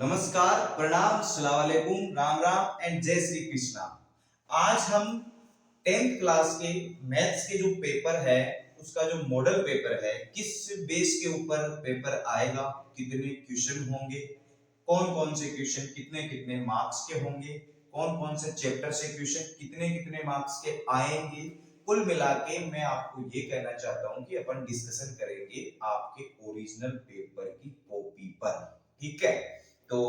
नमस्कार, प्रणाम, अस्सलाम वालेकुम, राम राम एंड जय श्री कृष्णा। आज हम 10th क्लास के मैथ्स के जो पेपर है उसका जो मॉडल पेपर है किस बेस के ऊपर पेपर आएगा, कितने क्वेश्चन होंगे, कौन कौन से क्वेश्चन कितने कितने मार्क्स के होंगे, कौन कौन से चैप्टर से क्वेश्चन कितने कितने मार्क्स के आएंगे, कुल मिला के मैं आपको ये कहना चाहता हूं कि अपन डिस्कशन करेंगे आपके ओरिजिनल पेपर की कॉपी पर। ठीक है, तो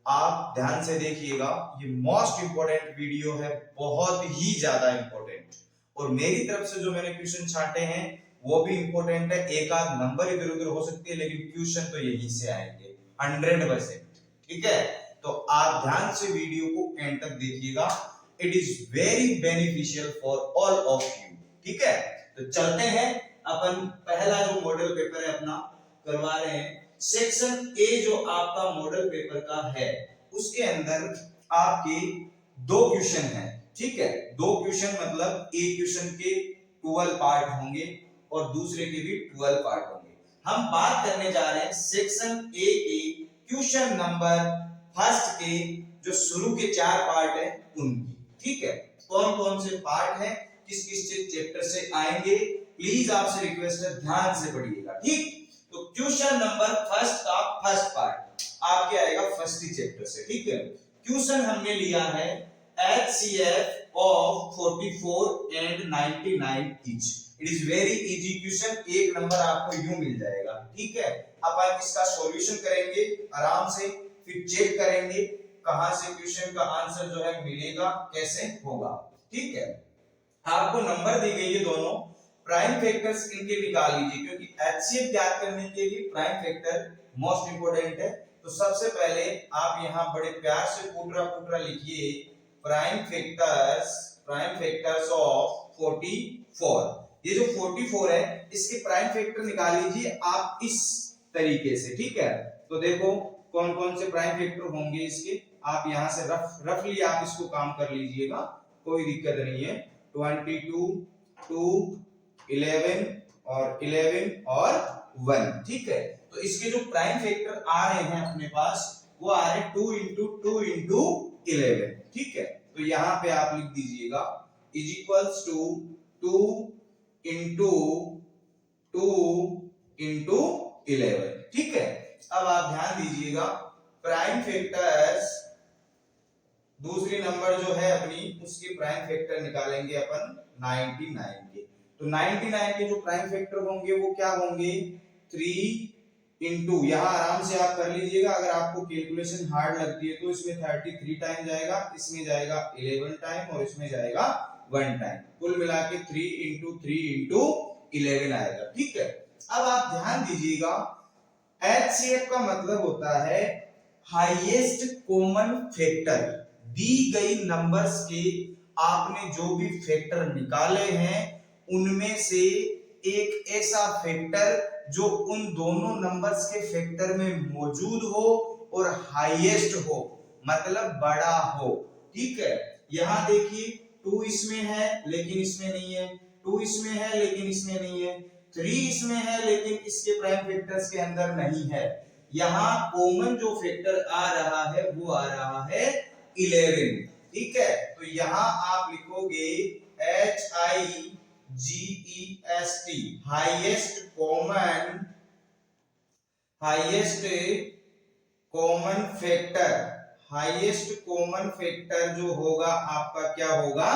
आप ध्यान से देखिएगा, ये मोस्ट इंपोर्टेंट वीडियो है, बहुत ही ज्यादा इंपोर्टेंट। और मेरी तरफ से जो मैंने क्वेश्चन छांटे हैं वो भी इंपोर्टेंट है। एक आध नंबर इधर उधर हो सकती है लेकिन क्वेश्चन तो यहीं से आएंगे 100%। ठीक है, तो आप ध्यान से वीडियो को एंड तक देखिएगा, it is very beneficial for all of you. ठीक है, तो चलते हैं, अपन पहला जो मॉडल पेपर है अपना करवा रहे हैं। सेक्शन ए जो आपका मॉडल पेपर का है उसके अंदर आपके दो क्वेश्चन हैं। ठीक है, दो क्वेश्चन मतलब एक क्वेश्चन के 12 पार्ट होंगे और दूसरे के भी 12 पार्ट होंगे। हम बात करने जा रहे हैं सेक्शन ए के क्वेश्चन नंबर फर्स्ट के जो शुरू के 4 पार्ट है उनकी। ठीक है, कौन कौन से पार्ट है, किस किस चैप्टर से आएंगे, प्लीज आपसे रिक्वेस्ट है ध्यान से पढ़िएगा। ठीक, तो क्वेश्चन नंबर फर्स्ट का फर्स्ट पार्ट आपके आएगा फर्स्ट ही चैप्टर से। ठीक है, क्वेश्चन हमने लिया है HCF of 44 and 99 each. It is very easy question, एक नंबर आपको यूं मिल जाएगा। ठीक है, अपन इसका सॉल्यूशन करेंगे आराम से, फिर चेक करेंगे कहां से क्वेश्चन का आंसर जो है मिलेगा, कैसे होगा। ठीक है, आपको नंबर दी गई है दोनों, प्राइम फैक्टर्स इनके निकाल लीजिए क्योंकि HCF ज्ञात करने के लिए प्राइम फैक्टर मोस्ट इंपोर्टेंट है। तो सबसे पहले आप यहां बड़े प्यार से पूरा लिखिए प्राइम फैक्टर्स ऑफ 44। ये जो 44 है इसके प्राइम फैक्टर निकाल लीजिए आप इस तरीके से। ठीक है, तो देखो कौन कौन से प्राइम फैक्टर होंगे इसके, आप यहां से रफली आप इसको काम कर लीजिएगा, कोई दिक्कत नहीं है। 22, 2, 11 और 11 और 1। ठीक है, तो इसके जो प्राइम फैक्टर आ रहे हैं अपने पास वो आ रहे हैं 2 into 2 into 11। ठीक है, तो यहां पे आप लिख दीजिएगा is equals to 2 into 2 into 11। ठीक है, अब आप ध्यान दीजिएगा, प्राइम फैक्टर्स दूसरी नंबर जो है अपनी उसके प्राइम फैक्टर निकालेंगे अपन 99 के। तो 99 के जो प्राइम फैक्टर होंगे वो क्या होंगे, 3 into, यहां आराम से आप कर लीजिएगा, अगर आपको कैलकुलेशन हार्ड लगती है तो इसमें 33 टाइम जाएगा, इसमें जाएगा 11 टाइम और इसमें जाएगा 1 टाइम, कुल मिला के 3 into 3 into 11 आएगा। ठीक है, अब आप ध्यान दीजिएगा, HCF का मतलब होता है हाईएस्ट कॉमन फैक्टर। दी गई नंबर्स के आपने जो भी फैक्टर निकाले हैं उनमें से एक ऐसा फैक्टर जो उन दोनों नंबर्स के फैक्टर में मौजूद हो और हाईएस्ट हो, मतलब बड़ा हो। ठीक है, यहां देखिए 2 इसमें है लेकिन इसमें नहीं है, 2 इसमें है लेकिन इसमें नहीं है, 3 इसमें है लेकिन इसके प्राइम फैक्टर्स के अंदर नहीं है। यहां कॉमन जो फैक्टर आ रहा है वो आ रहा है 11। ठीक है, तो यहां आप लिखोगे HIGEST, highest common factor. Highest common factor जो होगा आपका क्या होगा,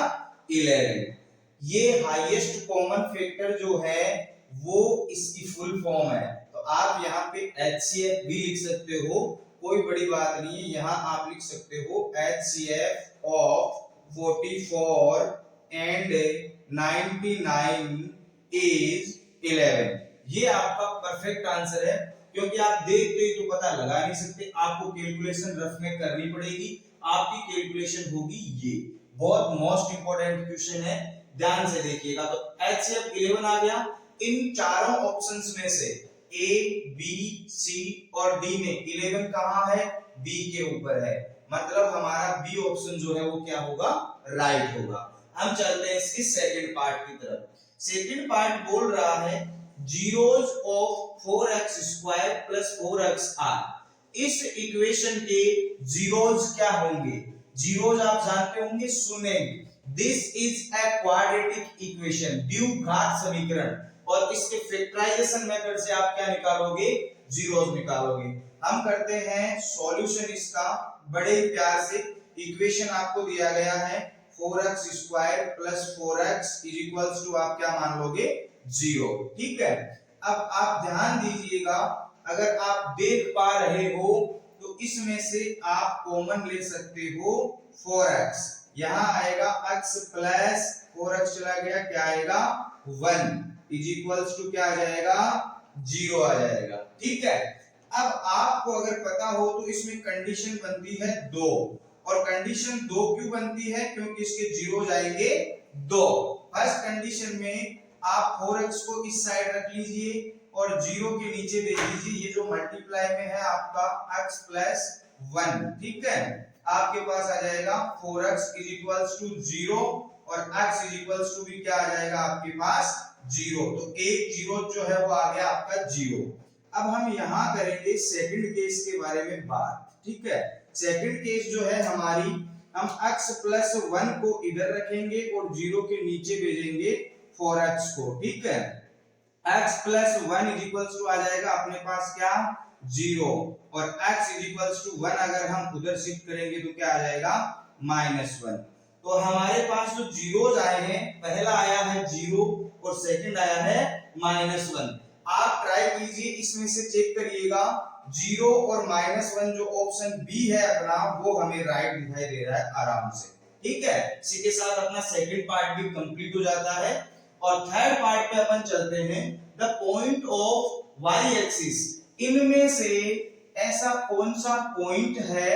11। ये हाईएस्ट कॉमन फैक्टर जो है वो इसकी फुल फॉर्म है, तो आप यहाँ पे HCF भी लिख सकते हो, कोई बड़ी बात नहीं है। यहां आप लिख सकते हो HCF ऑफ 44 एंड 99 इज 11। ये आपका परफेक्ट आंसर है, क्योंकि आप देखते ही तो पता लगा नहीं सकते, आपको कैलकुलेशन रफ में करनी पड़ेगी, आपकी कैलकुलेशन होगी ये। बहुत मोस्ट इंपोर्टेंट क्वेश्चन है, ध्यान से देखिएगा। तो HCF 11 आ गया। इन चारों ऑप्शंस में से A, B, C और D में 11 कहां है, B के ऊपर है, मतलब हमारा B ऑप्शन जो है वो क्या होगा, राइट होगा। हम चलते हैं इसकी सेकंड पार्ट की तरफ। सेकंड पार्ट बोल रहा है zeros of 4x square plus 4xr। इस इक्वेशन के जीरोज क्या होंगे? जीरोज आप जानते होंगे शून्य। This is a quadratic equation, द्विघात समीकरण, और इसके फैक्टराइजेशन मेथड से आप क्या निकालोगे? जीरोज निकालोगे। हम करते हैं सॉल्यूशन इसका बड़े प्यार से। इक्वेशन आपको दिया गया है 4x square plus 4x is equals to आप क्या मान लोगे? 0। ठीक है, अब आप ध्यान दीजिएगा, अगर आप देख पा रहे हो तो इसमें से आप कॉमन ले सकते हो 4x, यहां आएगा x प्लस 4x चला गया, क्या आएगा? 1 इज इक्वल्स टू क्या आ जाएगा? 0 आ जाएगा। ठीक है, अब आपको अगर पता हो तो इसमें कंडीशन बनती है 2, और कंडीशन 2 क्यों बनती है? क्योंकि इसके जीरो जाएंगे 2। फर्स्ट कंडीशन में आप 4x को इस साइड रख लीजिए और 0 के नीचे दे दीजिए, ये जो मल्टीप्लाई में है आपका x प्लस 1। ठीक है, आपके पास आ जाएगा 4x इज इक्वल्स टू 0 और x इज इक्वल्स टू भी क्या आ जाएगा आपके पास? 0। तो एक जीरो जो है वो आ गया आपका 0। अब हम यहां करेंगे सेकंड केस के बारे में बात। ठीक है, सेकंड केस जो है हमारी, हम x प्लस 1 को इधर रखेंगे और 0 के नीचे भेजेंगे 4x को। ठीक है, x plus 1 is equals to आ जाएगा अपने पास क्या? 0, और x इज इक्वल्स टू 1 अगर हम उधर शिफ्ट करेंगे तो क्या आ जाएगा? -1। तो हमारे पास जो जीरोज आए हैं, पहला आया है 0 और सेकंड आया है -1। आप ट्राई कीजिए, इसमें से चेक करिएगा 0 और -1 जो ऑप्शन बी है अपना, वो हमें राइट दिखाई दे रहा है आराम से। ठीक है, इसी के साथ अपना सेकंड पार्ट भी कंप्लीट हो जाता है और थर्ड पार्ट पे अपन चलते हैं, the point of y axis. इनमें से ऐसा कौन सा पॉइंट है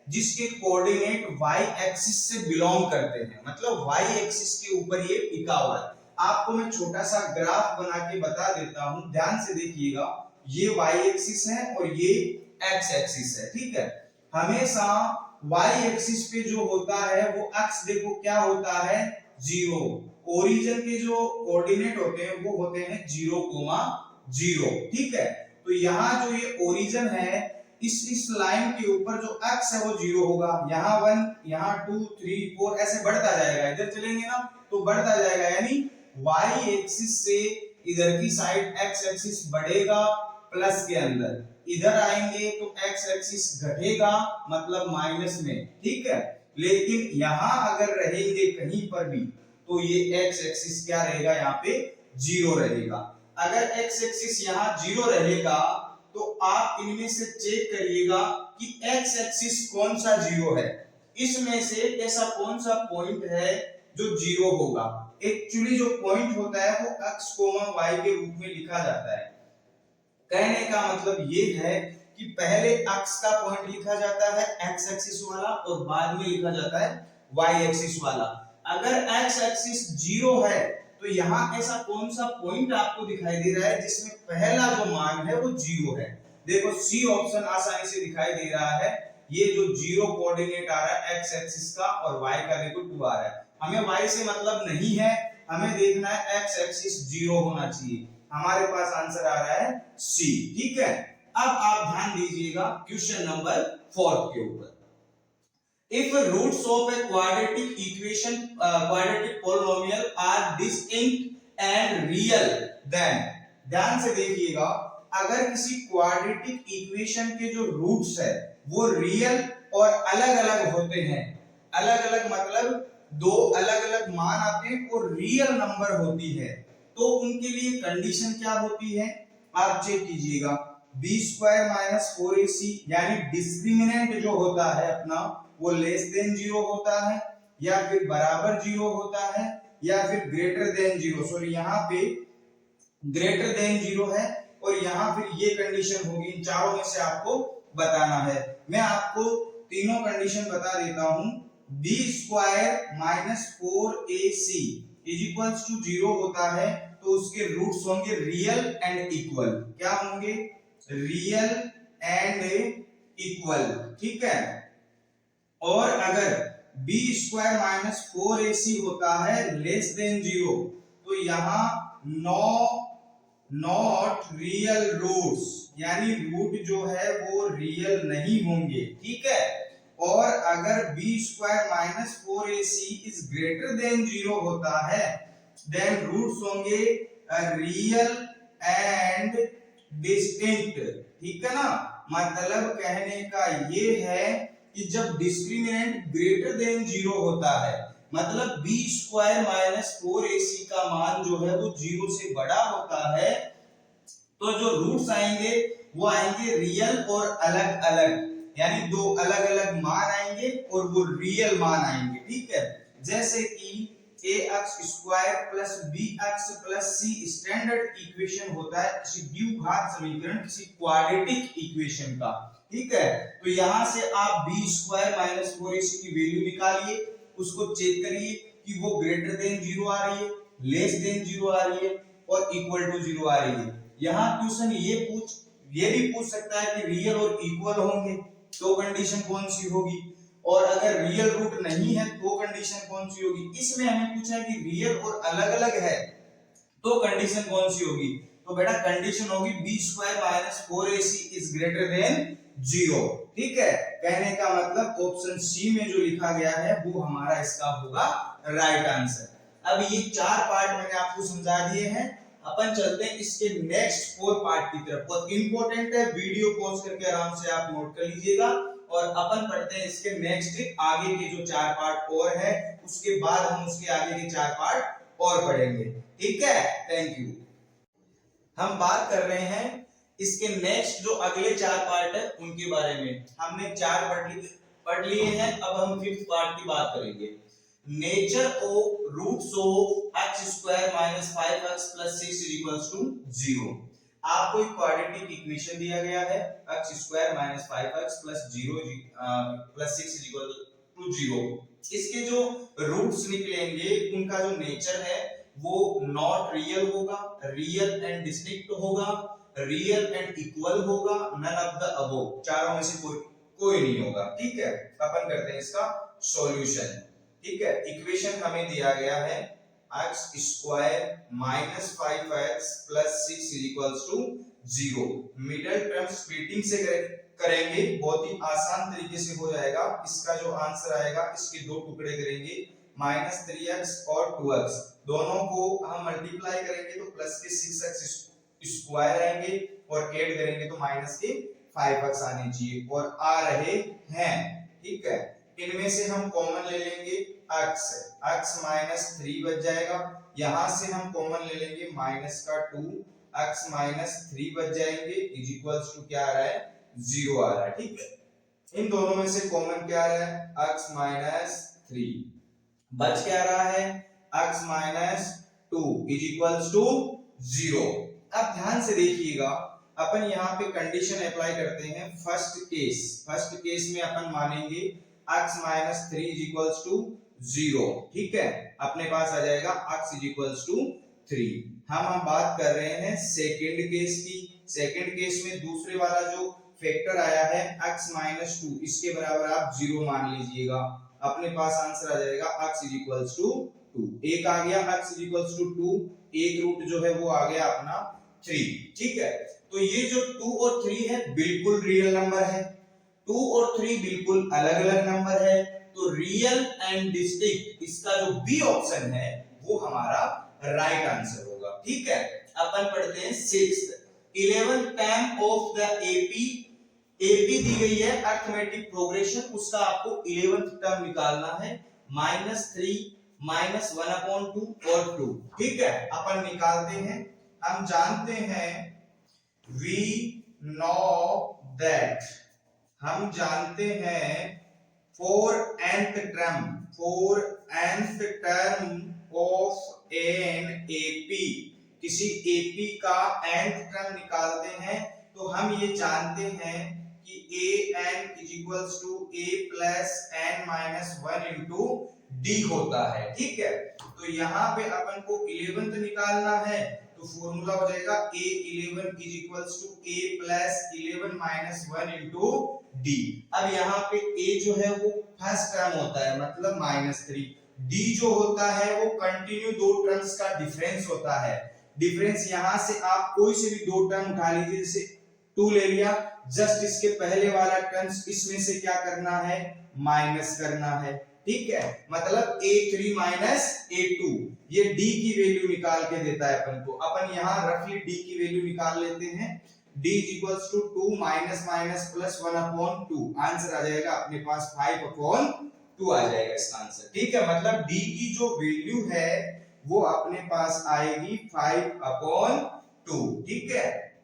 जिसके कोऑर्डिनेट वाई एक्सिस से बिलोंग करते हैं, मतलब वाई एक्सिस के ऊपर ये टिका हुआ है। आपको मैं छोटा सा ग्राफ बना के बता देता हूं, ध्यान से देखिएगा। ये वाई एक्सिस है और ये एक्स एक्सिस है। ठीक है, हमेशा वाई एक्सिस पे जो होता है वो एक्स देखो क्या होता है? 0। ओरिजिन के जो कोऑर्डिनेट होते हैं वो होते हैं 0,0। ठीक है, तो यहाँ जो ये ओरिजिन है, इस लाइन के ऊपर जो x है वो 0 होगा। यहाँ 1, यहाँ 2, 3, 4 ऐसे बढ़ता जाएगा। इधर चलेंगे ना तो बढ़ता जाएगा, यानी y एक्सिस से इधर की साइड x एक्सिस बढ़ेगा प्लस के अंदर, इधर आएंगे तो x एक्सिस घटेगा मतलब माइनस में। ठीक है, लेकिन यहाँ अगर रहेंगे कहीं पर भी तो ये x एक्सिस क्या रहेगा? यहाँ पे 0 रहेगा। अगर x एक्सिस यहाँ 0 रहेगा तो आप इनमें से चेक करिएगा कि x एक्सिस कौन सा 0 है। इसमें से ऐसा कौन सा पॉइंट है जो 0 होगा? एक्चुअली जो पॉइंट होता है वो x, y के रूप में लिखा जाता है। कहने का मतलब ये है कि पहले x का पॉइंट लिखा जाता है x एक्सिस वाला और बाद में लिखा जाता है y एक्सिस वाला। अगर x एक्सिस 0 है तो यहाँ ऐसा कौन सा पॉइंट आपको दिखाई दे रहा है जिसमें पहला जो मान है वो 0 है? देखो सी ऑप्शन आसानी से दिखाई दे रहा है। ये जो 0 कोऑर्डिनेट आ रहा है x एक्सिस का और y का देखो 2 आ रहा है। हमें y से मतलब नहीं है, हमें देखना है x एक्सिस 0 होना चाहिए। हमारे पास आंसर आ रहा है सी। ठीक है, अब आप ध्यान दीजिएगा क्वेश्चन नंबर 4 के ऊपर। If roots of a quadratic equation, quadratic polynomial are distinct and real, then ध्यान से देखिएगा, अगर किसी क्वाड्रेटिक इक्वेशन के जो रूट्स है वो रियल और अलग अलग होते हैं, अलग अलग मतलब दो अलग अलग मान आते हैं और रियल नंबर होती है, तो उनके लिए कंडीशन क्या होती है? आप चेक कीजिएगा, b स्क्वायर माइनस 4ac यानी डिस्क्रिमिनेंट जो होता है अपना वो लेस देन 0 होता है, या फिर बराबर 0 होता है, या फिर ग्रेटर देन 0। सॉरी, यहाँ पे ग्रेटर देन 0 है और यहाँ फिर ये कंडीशन होगी। इन चारों में से आपको बताना है। मैं आपको तीनों कंडीशन बता देता हूं। b square minus 4ac is equals to 0 होता है तो उसके रूट्स होंगे रियल एंड इक्वल। क्या होंगे? Real and equal. ठीक है, और अगर b स्क्वायर माइनस 4ac होता है लेस देन 0 तो यहां नॉट रियल रूट्स यानी रूट जो है वो रियल नहीं होंगे, ठीक है। और अगर b square minus 4ac is greater than 0 होता है देन रूट्स होंगे रियल एंड डिस्टिंक्ट, ठीक है ना। मतलब कहने का ये है कि जब डिस्क्रिमिनेंट ग्रेटर देन 0 होता है, मतलब बी स्क्वायर माइनस 4ac का मान जो है वो 0 से बड़ा होता है, तो जो रूट्स आएंगे वो आएंगे रियल और अलग अलग, यानी दो अलग अलग मान आएंगे और वो रियल मान आएंगे, ठीक है। जैसे कि ax square plus bx plus c standard equation होता है किसी द्विघात समीकरण, किसी क्वाड्रेटिक इक्वेशन का, ठीक है। तो यहां से आप b स्क्वायर माइनस 4ac की वैल्यू निकालिए, उसको चेक करिए कि वो ग्रेटर देन 0 आ रही है, लेस देन 0 आ रही है और इक्वल टू 0 आ रही है। यहाँ क्वेश्चन ये भी पूछ सकता है कि रियल और इक्वल होंगे तो कंडीशन कौन सी होगी, और अगर रियल रूट नहीं है तो कंडीशन कौन सी होगी। इसमें हमें पूछा है कि रियल और अलग अलग है तो कंडीशन कौन सी होगी, तो बेटा कंडीशन होगी b square minus 4ac is greater than 0, ठीक है। कहने का मतलब ऑप्शन सी में जो लिखा गया है वो हमारा इसका होगा राइट आंसर। अब ये 4 पार्ट मैंने आपको समझा दिए हैं, अपन चलते हैं इसके नेक्स्ट 4 पार्ट की तरफ। बहुत इंपॉर्टेंट है, वीडियो पॉज करके आराम से आप नोट कर लीजिएगा और अपन पढ़ते हैं इसके नेक्स्ट आगे के जो 4 पार्ट और है, उसके बाद हम उसके आगे के 4 पार्ट और पढ़ेंगे, ठीक है। Thank you. हम बात कर रहे हैं इसके नेक्स्ट जो अगले 4 पार्ट है उनके बारे में। हमने 4 पढ़ लिए हैं, अब हम 5th पार्ट की बात करेंगे। Nature of roots of x square minus 5x plus 6 is equals to 0। आपको एक क्वाड्रेटिक इक्वेशन दिया गया है x square minus 5x plus 0 plus 6 is equal to 0। इसके जो रूट्स निकलेंगे उनका जो नेचर है वो नॉट रियल होगा, रियल एंड डिस्टिंक्ट होगा, रियल एंड इक्वल होगा, नन ऑफ द अबव, चारों में से कोई नहीं होगा, ठीक है। अपन करते हैं इसका सॉल्यूशन, ठीक है। इक्वेशन हमें दिया गया है x square minus 5x plus 6 is equals to 0। Middle term splitting से करेंगे, बहुत ही आसान तरीके से हो जाएगा। इसका जो आंसर आएगा इसके दो टुकड़े करेंगे, माइनस 3x और 2x, दोनों को हम मल्टीप्लाई करेंगे तो प्लस के 6x स्क्वायर आएंगे और ऐड करेंगे तो माइनस के 5x आने चाहिए और आ रहे हैं, ठीक है। इनमें से हम कॉमन ले लेंगे x माइनस 3 बच जाएगा, यहां से हम कॉमन ले लेंगे माइनस का 2, x माइनस 3 बच जाएंगे इज इक्वल्स टू क्या आ रहा है 0 आ रहा है, ठीक है। इन दोनों में से कॉमन क्या आ रहा है x माइनस 3, बच क्या रहा है x minus 2 is equals to 0। अब ध्यान से देखिएगा, अपन यहाँ पे कंडीशन अप्लाई करते हैं फर्स्ट केस में अपन मानेंगे x minus 3 is equals to 0, ठीक है। अपने पास आ जाएगा x इज इक्वल्स टू 3। हम बात कर रहे हैं सेकंड केस की। सेकंड केस में दूसरे वाला जो फैक्टर आया है x माइनस 2, इसके बराबर आप 0 मान लीजिएगा, अपने पास आंसर आ जाएगा x इज इक्वल्स टू 2। एक आ गया x इज इक्वल्स टू 2, एक रूट जो है वो आ गया अपना 3, ठीक है। तो ये जो 2 और 3 है बिल्कुल रियल नंबर है, 2 और 3 बिल्कुल अलग अलग नंबर है, तो रियल एंड डिस्टिंक्ट इसका जो बी ऑप्शन है वो हमारा राइट आंसर होगा, ठीक है। अपन पढ़ते हैं 6th 11th term of the AP दी गई है अरिथमेटिक प्रोग्रेशन, उसका आपको 11th टर्म निकालना है, -3 -1/2 और 2, ठीक है। अपन निकालते हैं, हम जानते हैं we know that, हम जानते हैं for nth term of an AP, किसी AP का nth टर्म निकालते हैं तो हम ये जानते हैं कि an is equals to a plus n minus 1 into d होता है, ठीक है। तो यहाँ पे अपन को 11th निकालना है तो फॉर्मूला हो जाएगा a11 is equals to a plus 11 minus 1 into d। अब यहाँ पे a जो है वो फर्स्ट टर्म होता है मतलब -3, d जो होता है वो कंटिन्यू दो टर्म्स का डिफरेंस होता है। डिफरेंस यहाँ से आप कोई से भी दो टर्म उठा लीजिए, जैसे 2 ले लिया, जस्ट इसके पहले वाला टर्म्स इसमें से क्या करना है, माइनस करना है, ठीक है। मतलब a3 माइनस a2, ये d की वैल्यू निकाल के देता है अपन को। अपन यहाँ रफली d की वैल्यू निकाल लेते हैं, d equals to 2 minus minus plus 1/2, answer आ जाएगा अपने पास 5/2 आ जाएगा इसका आंसर, ठीक है। मतलब d की जो वैल्यू है वो अपने पास आएगी 5/2, ठीक है।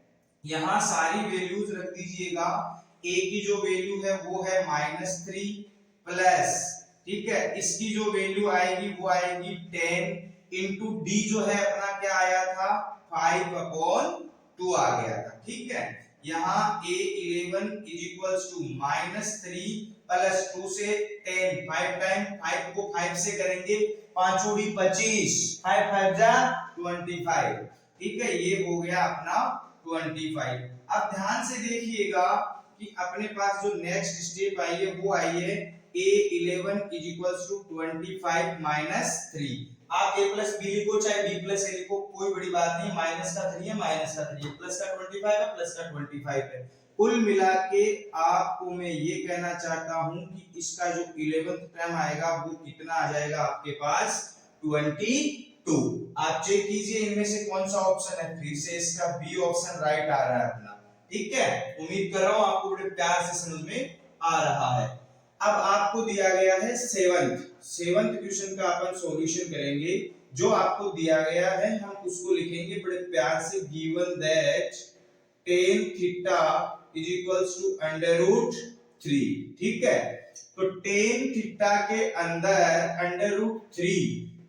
यहाँ सारी वैल्यूज रख दीजिएगा, a की जो वैल्यू है वो है -3 प्लस, ठीक है, इसकी जो वैल्यू आएगी वो आएगी 10 इंटू डी जो है अपना क्या आया था 5/2 आ गया था, ठीक है। यहाँ a11 is equals to -3 plus 2 से 10, 5 टाइम 5 को 5 से करेंगे 5 × 25, 5 5 जा 25, ठीक है, ये हो गया अपना 25। अब ध्यान से देखिएगा कि अपने पास जो नेक्स्ट स्टेप आई है वो आई है a11 is equals to 25 minus 3। आप a प्लस b लिखो चाहे b प्लस a लिखो, कोई बड़ी बात नहीं, माइनस का 3 है, माइनस का 3 है, प्लस का 25 है, प्लस का 25 है। कुल मिला के आपको मैं ये कहना चाहता हूं कि इसका जो 11th टर्म आएगा वो कितना आ जाएगा आपके पास 22। आप चेक कीजिए इनमें से कौन सा ऑप्शन है, फिर से इसका बी ऑप्शन राइट आ रहा है अपना, ठीक है। उम्मीद कर रहा हूं आपको बड़े प्यार से समझ में आ रहा है। अब आपको दिया गया है सेवंथ क्वेश्चन का अपन सॉल्यूशन करेंगे। जो आपको दिया गया है हम उसको लिखेंगे बड़े प्यार से, given that tan theta is equals to √3, ठीक है। तो tan थीटा के अंदर √3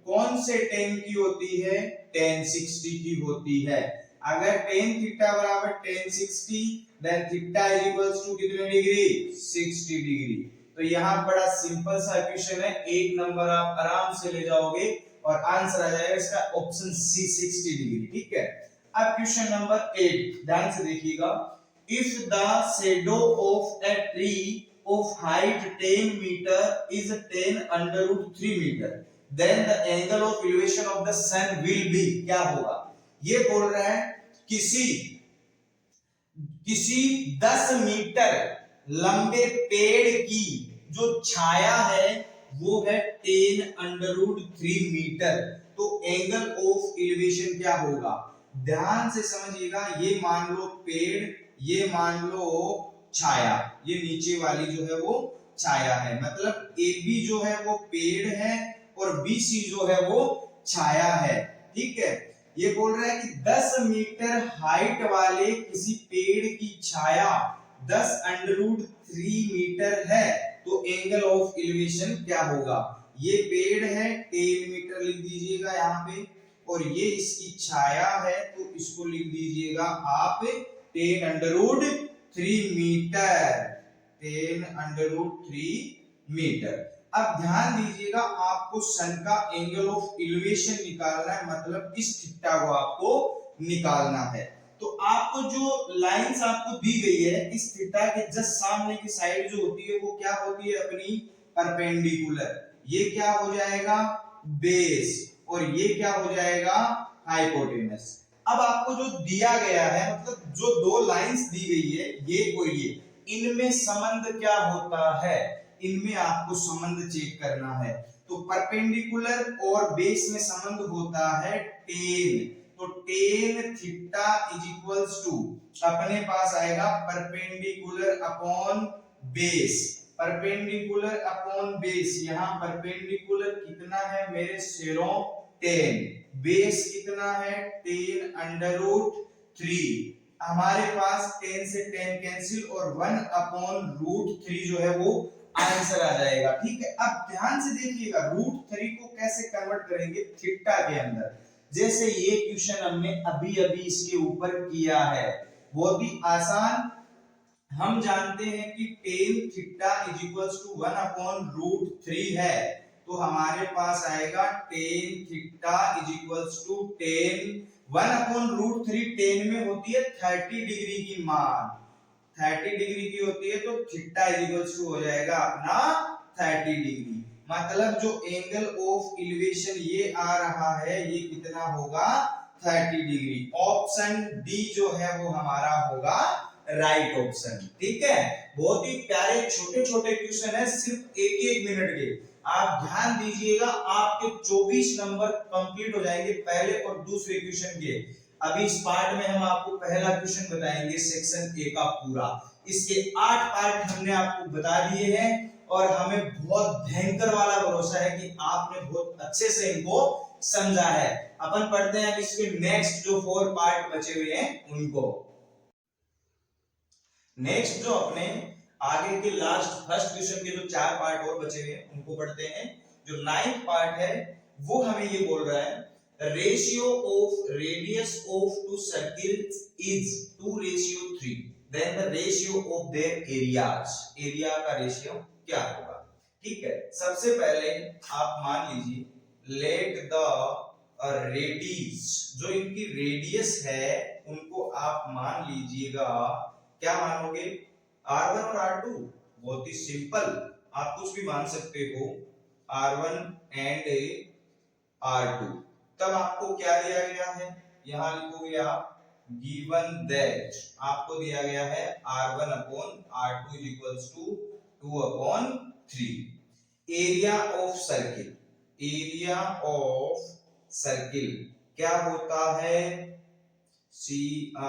कौन से tan की होती है, tan 60 की होती है। अगर tan थीटा बराबर tan 60 then theta is equals to कितने डिग्री, 60 डिग्री। तो यहाँ बड़ा सिंपल सा इक्वेशन है, एक नंबर आप आराम से ले जाओगे और आंसर आ जाएगा इसका ऑप्शन सी 60 डिग्री, ठीक है। अब क्वेश्चन नंबर 8 ध्यान से देखिएगा, if the shadow of a tree of height 10 metre is 10 √3 metre then the angle of elevation of the sun will be, क्या होगा। ये बोल रहा है किसी 10 मीटर लंबे पेड़ की जो छाया है वो है 10 √3 मीटर, तो एंगल ऑफ एलिवेशन क्या होगा। ध्यान से समझिएगा, ये मान लो पेड़, ये मान लो छाया, ये नीचे वाली जो है वो छाया है, मतलब AB जो है वो पेड़ है और BC जो है वो छाया है, ठीक है। ये बोल रहा है कि 10 मीटर हाइट वाले किसी पेड़ की छाया 10 √3 मीटर है, तो एंगल ऑफ एलिवेशन क्या होगा। ये पेड़ है 10 मीटर लिख दीजिएगा यहाँ पे, और ये इसकी छाया है तो इसको लिख दीजिएगा आप 10 √3 मीटर, 10 √3 मीटर। अब ध्यान दीजिएगा, आपको सन का एंगल ऑफ एलिवेशन निकालना है, मतलब इस थीटा को आपको निकालना है। तो आपको जो लाइंस आपको दी गई है इस थीटा के जस्ट सामने की साइड जो होती है वो क्या होती है अपनी परपेंडिकुलर, ये क्या हो जाएगा बेस, और ये क्या हो जाएगा हाइपोटेनस। अब आपको जो दिया गया है, मतलब जो दो लाइंस दी गई है ये और ये, इनमें संबंध क्या होता है, इनमें आपको संबंध चेक करना है। तो परपेंडिकुलर और बेस में संबंध होता है tan, तो tan theta is equals to अपने पास आएगा perpendicular upon base, perpendicular upon base. यहाँ परपेंडिकुलर कितना है मेरे शेरों 10, बेस कितना है 10 √3, हमारे पास 10 से 10 कैंसिल और 1/√3 जो है वो आंसर आ जाएगा, ठीक है। अब ध्यान से देखिएगा √3 को कैसे कन्वर्ट करेंगे थीटा के अंदर, जैसे ये क्वेश्चन हमने अभी इसके ऊपर किया है, बहुत ही आसान। हम जानते हैं कि tan theta is equals to 1/√3 है, तो हमारे पास आएगा tan theta is equals to 1/√3 tan में होती है 30 डिग्री की मान, 30 डिग्री की होती है, तो थीटा इज इक्वल्स टू हो जाएगा अपना 30 डिग्री। मतलब जो एंगल ऑफ एलिवेशन ये आ रहा है ये कितना होगा 30 डिग्री। ऑप्शन डी जो है वो हमारा होगा राइट ऑप्शन। ठीक है, बहुत ही प्यारे छोटे छोटे क्वेश्चन है, सिर्फ एक एक मिनट के। आप ध्यान दीजिएगा, आपके 24 नंबर कंप्लीट हो जाएंगे पहले और दूसरे क्वेश्चन के। अभी इस पार्ट में हम आपको पहला क्वेश्चन बताएंगे सेक्शन ए का पूरा। इसके 8 पार्ट हमने आपको बता दिए हैं और हमें बहुत भयंकर वाला भरोसा है कि आपने बहुत अच्छे से इनको समझा है। अपन पढ़ते हैं अब इसके नेक्स्ट जो 4 पार्ट बचे हुए हैं उनको। नेक्स्ट जो अपने आगे के लास्ट फर्स्ट क्वेश्चन के जो 4 पार्ट और बचे हुए हैं उनको पढ़ते हैं। जो 9th पार्ट है वो हमें ये बोल रहा है ratio of radius of two circles is 2:3, then the ratio of their areas. Area का रेशियो क्या होगा? ठीक है, सबसे पहले आप मान लीजिए लेट द रेडियस, जो इनकी रेडियस है उनको आप मान लीजिएगा, क्या मानोगे? R1 और R2। बहुत ही सिंपल, आप कुछ भी मान सकते हो, R1 एंड R2। तब आपको क्या दिया गया है, यहां लिखोगे आप given that आपको दिया गया है R1 upon R2 is equals to 2/3। Area of circle, area of circle क्या होता है? CIRCLE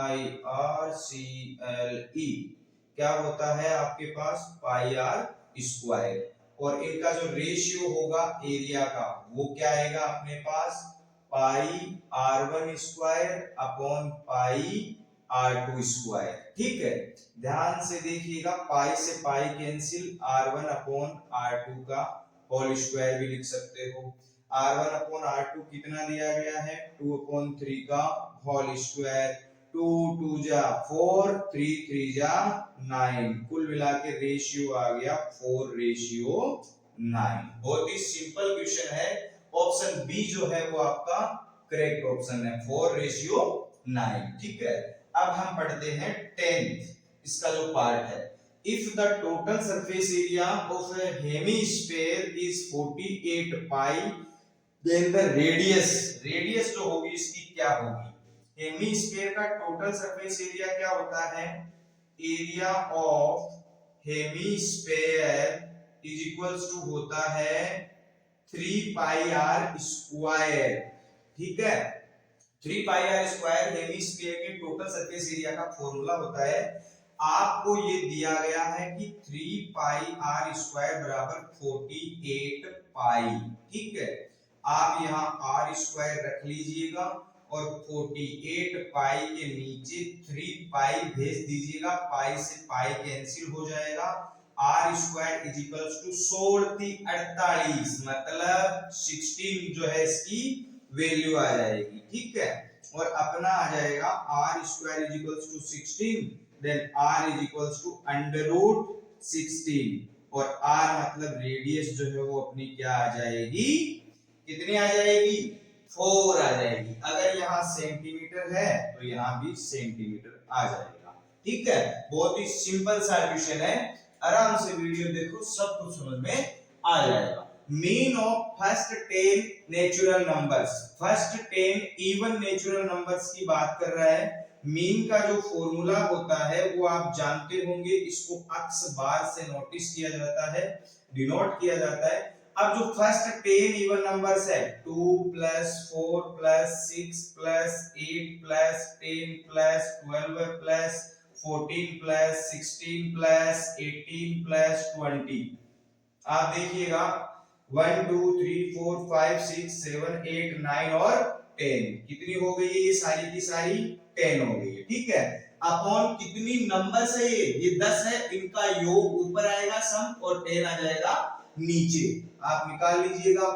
क्या होता है आपके पास? पाई आर स्क्वायर। और इनका जो रेशियो होगा एरिया का वो क्या आएगा अपने पास? पाई R1 square upon pi R2 square. ठीक है, ध्यान से देखिएगा, पाई से pi cancel, R1 upon R2 का होल स्क्वायर भी लिख सकते हो। R1 अपॉन R2 कितना दिया गया है? 2/3 का होल स्क्वायर। 2 2 जा 4, 3 3 जा 9, कुल मिला के रेशियो आ गया 4:9। बहुत ही सिंपल क्वेश्चन है। ऑप्शन बी जो है वो आपका करेक्ट ऑप्शन है, 4:9। ठीक है, अब हम पढ़ते हैं 10th, इसका जो पार्ट है। If the total surface area of a hemisphere is 48 pi, then the radius, radius जो होगी इसकी क्या होगी? हेमीस्फीयर का टोटल सरफेस एरिया क्या होता है? Area of hemisphere is equals to होता है 3 पाई आर स्क्वायर। ठीक है, 3 पाई आर स्क्वायर हेमीस्फीयर के टोटल सरफेस एरिया का फॉर्मूला होता है। आपको ये दिया गया है कि 3 पाई आर स्क्वायर बराबर 48 पाई। ठीक है, आप यहाँ आर स्क्वायर रख लीजिएगा और 48 पाई के नीचे 3 पाई भेज दीजिएगा, पाई से पाई कैंसिल हो जाएगा। R square is equals to 16 मतलब 16 जो है इसकी वैल्यू आ जाएगी। ठीक है, और अपना आ जाएगा r square is equals to 16, then r is equals to √16 और आर मतलब रेडियस जो है वो अपनी क्या आ जाएगी? कितनी आ जाएगी? 4 आ जाएगी। अगर यहाँ सेंटीमीटर है तो यहाँ भी सेंटीमीटर आ जाएगा। ठीक है, बहुत ही सिंपल सा क्वेश्चन है, आराम से वीडियो देखो, सब कुछ समझ में आ जाएगा। Mean of first 10 natural numbers, first 10 even natural numbers की बात कर रहा है। मीन का जो फॉर्मूला होता है वो आप जानते होंगे, इसको अक्स बार से नोटिस किया जाता है, डिनोट किया जाता है। अब जो फर्स्ट 10 इवन नंबर्स है 2 + 4 + 6 + 8 + 10 + 12 + 14 + 16 + 18 + 20, आप देखिएगा 1 2 3 4 5 6 7 8 9 और 10, कितनी हो गई ये सारी की सारी? 10 हो गई है। ठीक है, अपॉन कितनी नंबर्स है ये 10 है, इनका योग ऊपर आएगा सम और 10 आ जाएगा नीचे। आप निकाल लीजिएगा,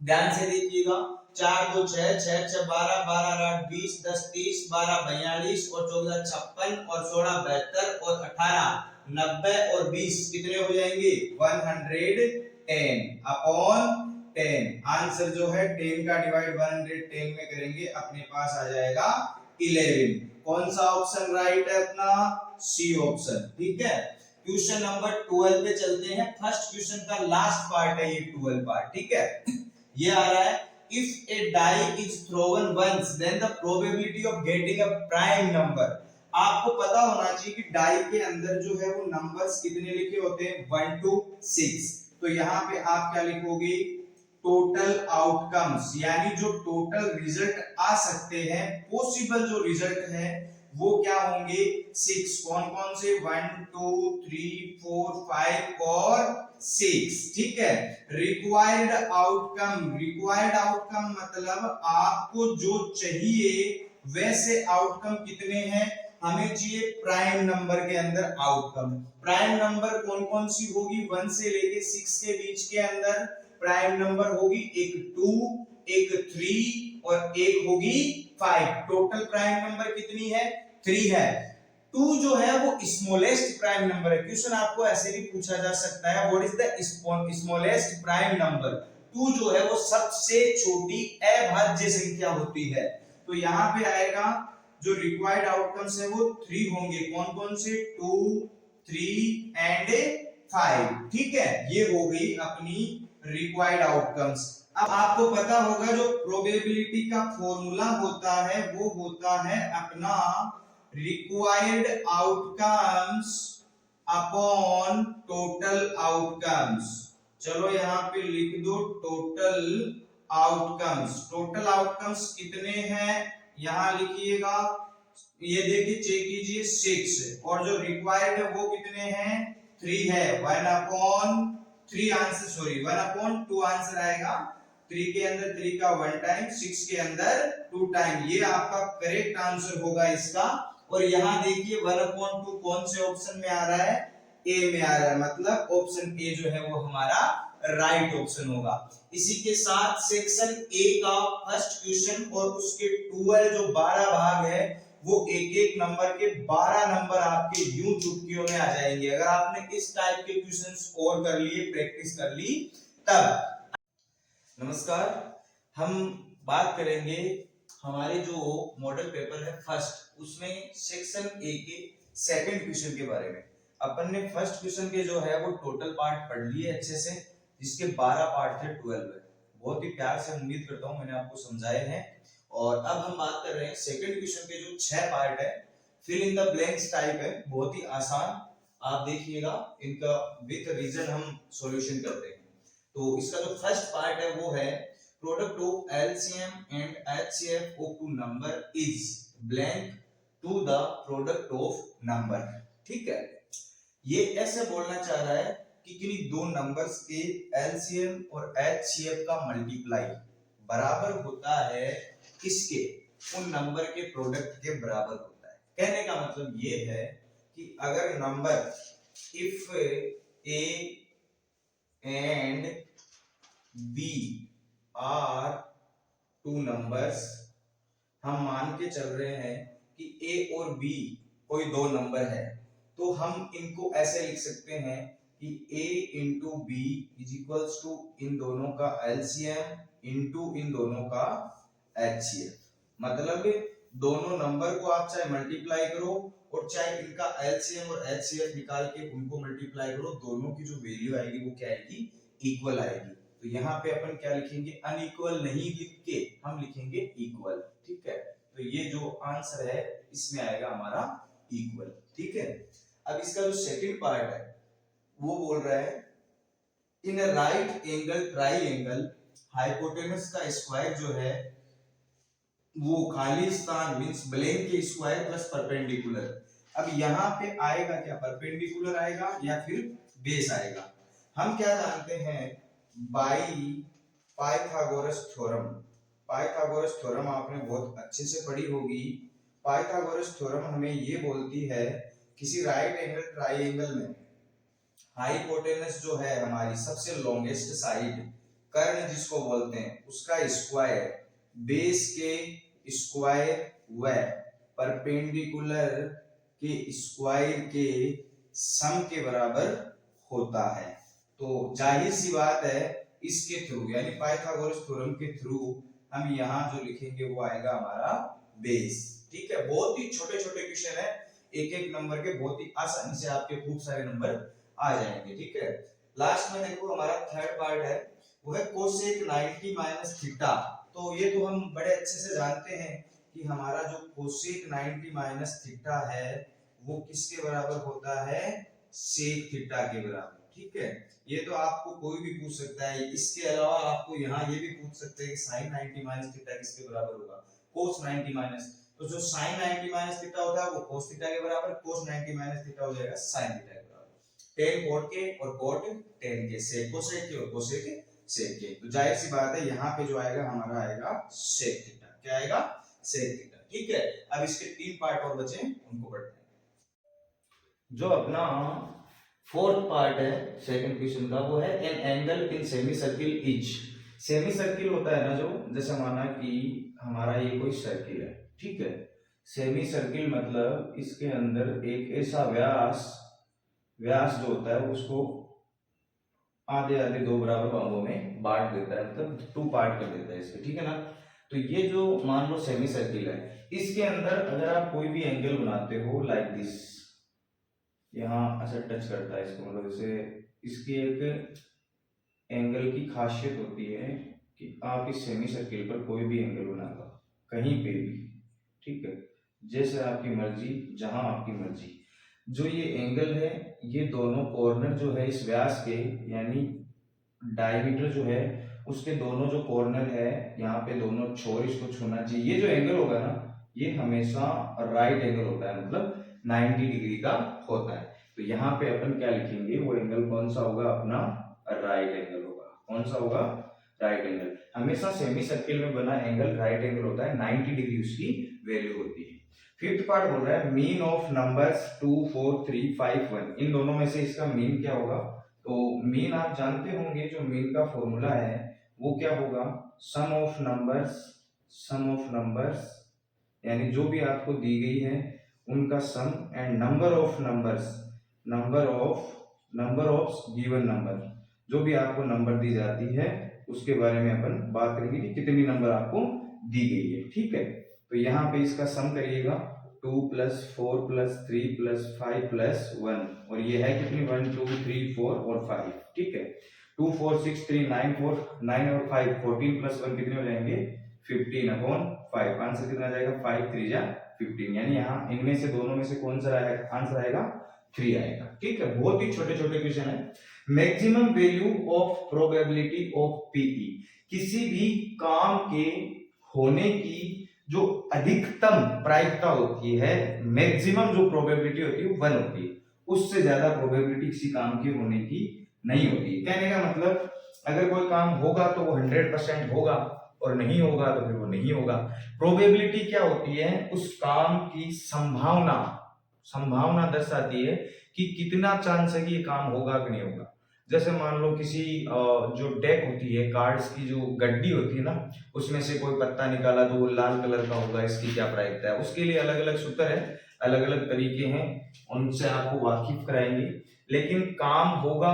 ध्यान से देखिएगा। 4 2 6 6 6 12 12 8 20 10 30 12 42 और 14 56 और 16 72 और 18 90 और 20 कितने हो जाएंगे? 110 अपॉन 10। आंसर जो है 10 का डिवाइड 110 में करेंगे, अपने पास आ जाएगा 11। कौन सा ऑप्शन राइट है अपना? C option. ठीक है, क्वेश्चन नंबर 12 पे चलते हैं। फर्स्ट क्वेश्चन का लास्ट पार्ट है ये 12 पार्ट। ठीक है, ये आ रहा है if a die is thrown once then the probability of getting a prime number, आपको पता होना चाहिए कि डाई के अंदर जो है वो नंबर्स कितने लिखे होते हैं 1 to 6। तो यहाँ पे आप क्या लिखोगे टोटल आउटकम्स, यानी जो टोटल रिजल्ट आ सकते हैं, पॉसिबल जो रिजल्ट है वो क्या होंगे 6। कौन कौन से 1 2 3 4 5 और 6। ठीक है। रिक्वायर्ड आउटकम, रिक्वायर्ड आउटकम मतलब आपको जो चाहिए वैसे आउटकम कितने हैं, हमें चाहिए प्राइम नंबर के अंदर आउटकम। प्राइम नंबर कौन कौन सी होगी 1 से लेके 6 के बीच के अंदर प्राइम नंबर होगी एक 2, एक 3 और एक होगी 5। टोटल प्राइम नंबर कितनी है 3 है। 2 जो है वो स्मॉलेस्ट प्राइम नंबर है। क्वेश्चन आपको ऐसे भी पूछा जा सकता है what is the smallest prime number. 2 जो है वो सबसे छोटी अभाज्य संख्या होती है। तो यहाँ पे आएगा जो रिक्वायर्ड आउटकम्स है वो 3 होंगे। कौन कौन से 2 3 एंड 5। ठीक है, ये हो गई अपनी रिक्वायर्ड आउटकम्स। अब आपको पता होगा जो प्रोबेबिलिटी का फॉर्मूला होता है वो होता है अपना required outcomes upon total outcomes. चलो यहाँ पे लिख दो टोटल आउटकम्स। टोटल आउटकम्स कितने हैं यहाँ लिखिएगा, ये देखिए चेक कीजिए 6, और जो रिक्वायर्ड है वो कितने हैं 3 है। 1 upon 3 answer, sorry 1 upon 2 answer आएगा। 3 के अंदर 3 का 1 टाइम, 6 के अंदर 2 टाइम, ये आपका करेक्ट आंसर होगा इसका। और यहाँ देखिए 1 अपॉन 2 कौन से ऑप्शन में आ रहा है, ए में आ रहा है, मतलब ऑप्शन ए जो है वो हमारा राइट ऑप्शन होगा। इसी के साथ सेक्शन ए का फर्स्ट क्वेश्चन और उसके 12 जो 12 भाग है वो एक एक नंबर के 12 नंबर आपके यूं चुटकियों में आ जाएंगे अगर आपने इस टाइप के क्वेश्चन स्कोर कर लिए, प्रैक्टिस कर ली तब। नमस्कार, हम बात करेंगे हमारे जो मॉडल पेपर है फर्स्ट, उसमें सेक्शन ए के सेकंड क्वेश्चन के बारे में। अपन ने फर्स्ट क्वेश्चन के जो है वो टोटल पार्ट पढ़ लिए अच्छे से, जिसके 12 पार्ट थे 12 है। बहुत ही प्यार से उम्मीद करता हूं मैंने आपको समझाए हैं। और अब हम बात कर रहे हैं सेकंड क्वेश्चन के जो 6 पार्ट है, fill in the blanks type है, बहुत ही आसान। आप देखिएगा इनका विद रीजन हम सॉल्यूशन करते हैं। तो इसका जो फर्स्ट पार्ट है वो है product of LCM and HCF of two number is blank to the product of number. ठीक है, ये ऐसे बोलना चाह रहा है कि किन्हीं दो नंबर्स के एलसीएम और एचसीएफ का मल्टीप्लाई बराबर होता है किसके, उन नंबर के प्रोडक्ट के बराबर होता है। कहने का मतलब ये है कि अगर number if A and B are two numbers, हम मान के चल रहे हैं कि ए और बी कोई दो नंबर है, तो हम इनको ऐसे लिख सकते हैं कि a into b is equals to इन दोनों का एलसीएम इंटू इन दोनों का एचसीएफ। मतलब दोनों नंबर को आप चाहे मल्टीप्लाई करो और चाहे इनका एलसीएम और एचसीएफ निकाल के उनको मल्टीप्लाई करो, दोनों की जो वैल्यू आएगी वो क्या आएगी, इक्वल आएगी। तो यहाँ पे अपन क्या लिखेंगे, अनइक्वल नहीं लिख के हम लिखेंगे इक्वल। ठीक है, तो ये जो आंसर है इसमें आएगा हमारा इक्वल। ठीक है, अब इसका जो सेकंड पार्ट है वो बोल रहा है in a right angle triangle hypotenuse का स्क्वायर जो है वो खाली स्थान मींस ब्लैंक के स्क्वायर प्लस परपेंडिकुलर। अब यहाँ पे आएगा क्या, परपेंडिकुलर आएगा या फिर बेस आएगा। हम क्या जानते हैं by Pythagoras theorem. Pythagoras theorem आपने बहुत अच्छे से पढ़ी होगी। पाइथागोरस थ्योरम हमें ये बोलती है किसी राइट एंगल ट्राइंगल में हाइपोटेनस जो है हमारी सबसे लॉन्गेस्ट साइड, कर्ण जिसको बोलते हैं, उसका स्क्वायर बेस के स्क्वायर व परपेंडिकुलर के स्क्वायर के सम के बराबर होता है। तो जाहिर सी बात है इसके थ्रू यानी पाइथागोरस थ्योरम के थ्रू हम यहाँ जो लिखेंगे वो आएगा हमारा बेस। ठीक है, बहुत ही छोटे छोटे क्वेश्चन है, एक एक नंबर के बहुत ही आसानी से आपके खूब सारे नंबर आ जाएंगे। ठीक है, लास्ट में देखो हमारा थर्ड पार्ट है वो है कोसेक 90 माइनस थीटा। तो ये तो हम बड़े अच्छे से जानते हैं कि हमारा जो कोसेक 90 माइनस थीटा है वो किसके बराबर होता है, सेक थीटा के बराबर। ठीक है, ये तो आपको कोई भी पूछ सकता है। इसके अलावा आपको यहाँ ये भी पूछ सकते हैं कि साइन 90 माइनस थीटा किसके बराबर होगा, कोस 90 माइनस। तो जो साइन 90 माइनस थीटा होता है वो कोस थीटा के बराबर, कोस 90 माइनस थीटा हो जाएगा साइन थीटा के बराबर। टेन कोट के और कोट टेन के, सेक कोसेक के और कोसेक सेक के। तो जाहिर सी बात है यहाँ पे जो आएगा हमारा आएगा सेक थीटा। क्या आएगा, सेक थीटा। ठीक है, अब इसके 3 पार्ट और बचे, उनको पढ़ते हैं। जो अपना फोर्थ पार्ट है सेकंड क्वेश्चन का, वो है an angle in semi circle is. Semi circle होता है ना, जो जैसे माना कि हमारा ये कोई सर्किल है, ठीक है। सेमी सर्किल मतलब इसके अंदर एक ऐसा व्यास जो होता है उसको आधे आधे दो बराबर भागों में बांट देता है, मतलब 2 पार्ट कर देता है इसके, ठीक है ना। तो ये जो मान लो सेमी सर्किल है, इसके अंदर अगर आप कोई भी एंगल बनाते हो लाइक दिस, यहाँ ऐसा टच करता है इसको, मतलब जैसे इसकी एक एंगल की खासियत होती है कि आप इस सेमी सर्किल पर कोई भी एंगल बना लो कहीं पे भी, ठीक है, जैसे आपकी मर्जी, जहां आपकी मर्जी। जो ये एंगल है, ये दोनों कॉर्नर जो है इस व्यास के, यानी डायमीटर जो है उसके दोनों जो कॉर्नर है यहाँ पे दोनों छोर इसको छूना चाहिए। ये जो एंगल होगा ना, ये हमेशा राइट एंगल होता है, मतलब 90 डिग्री का होता है। तो यहाँ पे अपन क्या लिखेंगे, वो एंगल कौन सा होगा, अपना राइट एंगल होगा। कौन सा होगा, राइट एंगल। हमेशा सेमी सर्किल में बना एंगल राइट एंगल होता है, 90 डिग्री उसकी वैल्यू होती है। फिफ्थ पार्ट बोल रहा है मीन ऑफ नंबर्स 2 4 3 5 1, इन दोनों में से इसका मीन क्या होगा। तो मीन आप जानते होंगे, जो मीन का फॉर्मूला है वो क्या होगा, सम ऑफ नंबर्स, यानी जो भी आपको दी गई है उनका sum, and number of given number, जो भी आपको नंबर दी जाती है उसके बारे में अपन बात करेंगे कि कितनी नंबर आपको दी गई है, ठीक है। तो यहाँ पे इसका सम करिएगा 2 + 4 + 3 + 5 + 1, और ये है कितनी 1 2 3 4 और 5, ठीक है। 2 4 6 3 9 4 9 और 5 14 + 1 कितने हो जाएंगे 15/5। आंसर कितना आ जाएगा 5 3 जा 15, यानी यहाँ इनमें से दोनों में से कौन सा आंसर आएगा 3 आएगा, ठीक है। बहुत ही छोटे छोटे क्वेश्चन है। Maximum value of probability of PE, किसी भी काम के होने की जो अधिकतम प्रायिकता होती है, मैक्सिमम जो प्रोबेबिलिटी होती है 1 होती है, उससे ज्यादा प्रोबेबिलिटी किसी काम के होने की नहीं होती। कहने का मतलब अगर कोई काम होगा तो वो 100% होगा, और नहीं होगा तो फिर वो नहीं होगा। प्रोबेबिलिटी क्या होती है, उस काम की संभावना दर्शाती है कि कितना चांस है कि ये काम होगा कि नहीं होगा। जैसे मान लो किसी जो डेक होती है, कार्ड्स की जो गड्डी होती है ना, उसमें से कोई पत्ता निकाला तो वो लाल कलर का होगा, इसकी क्या प्रायिकता है। उसके लिए अलग अलग सूत्र है, अलग अलग तरीके हैं, उनसे आपको वाकिफ कराएंगे। लेकिन काम होगा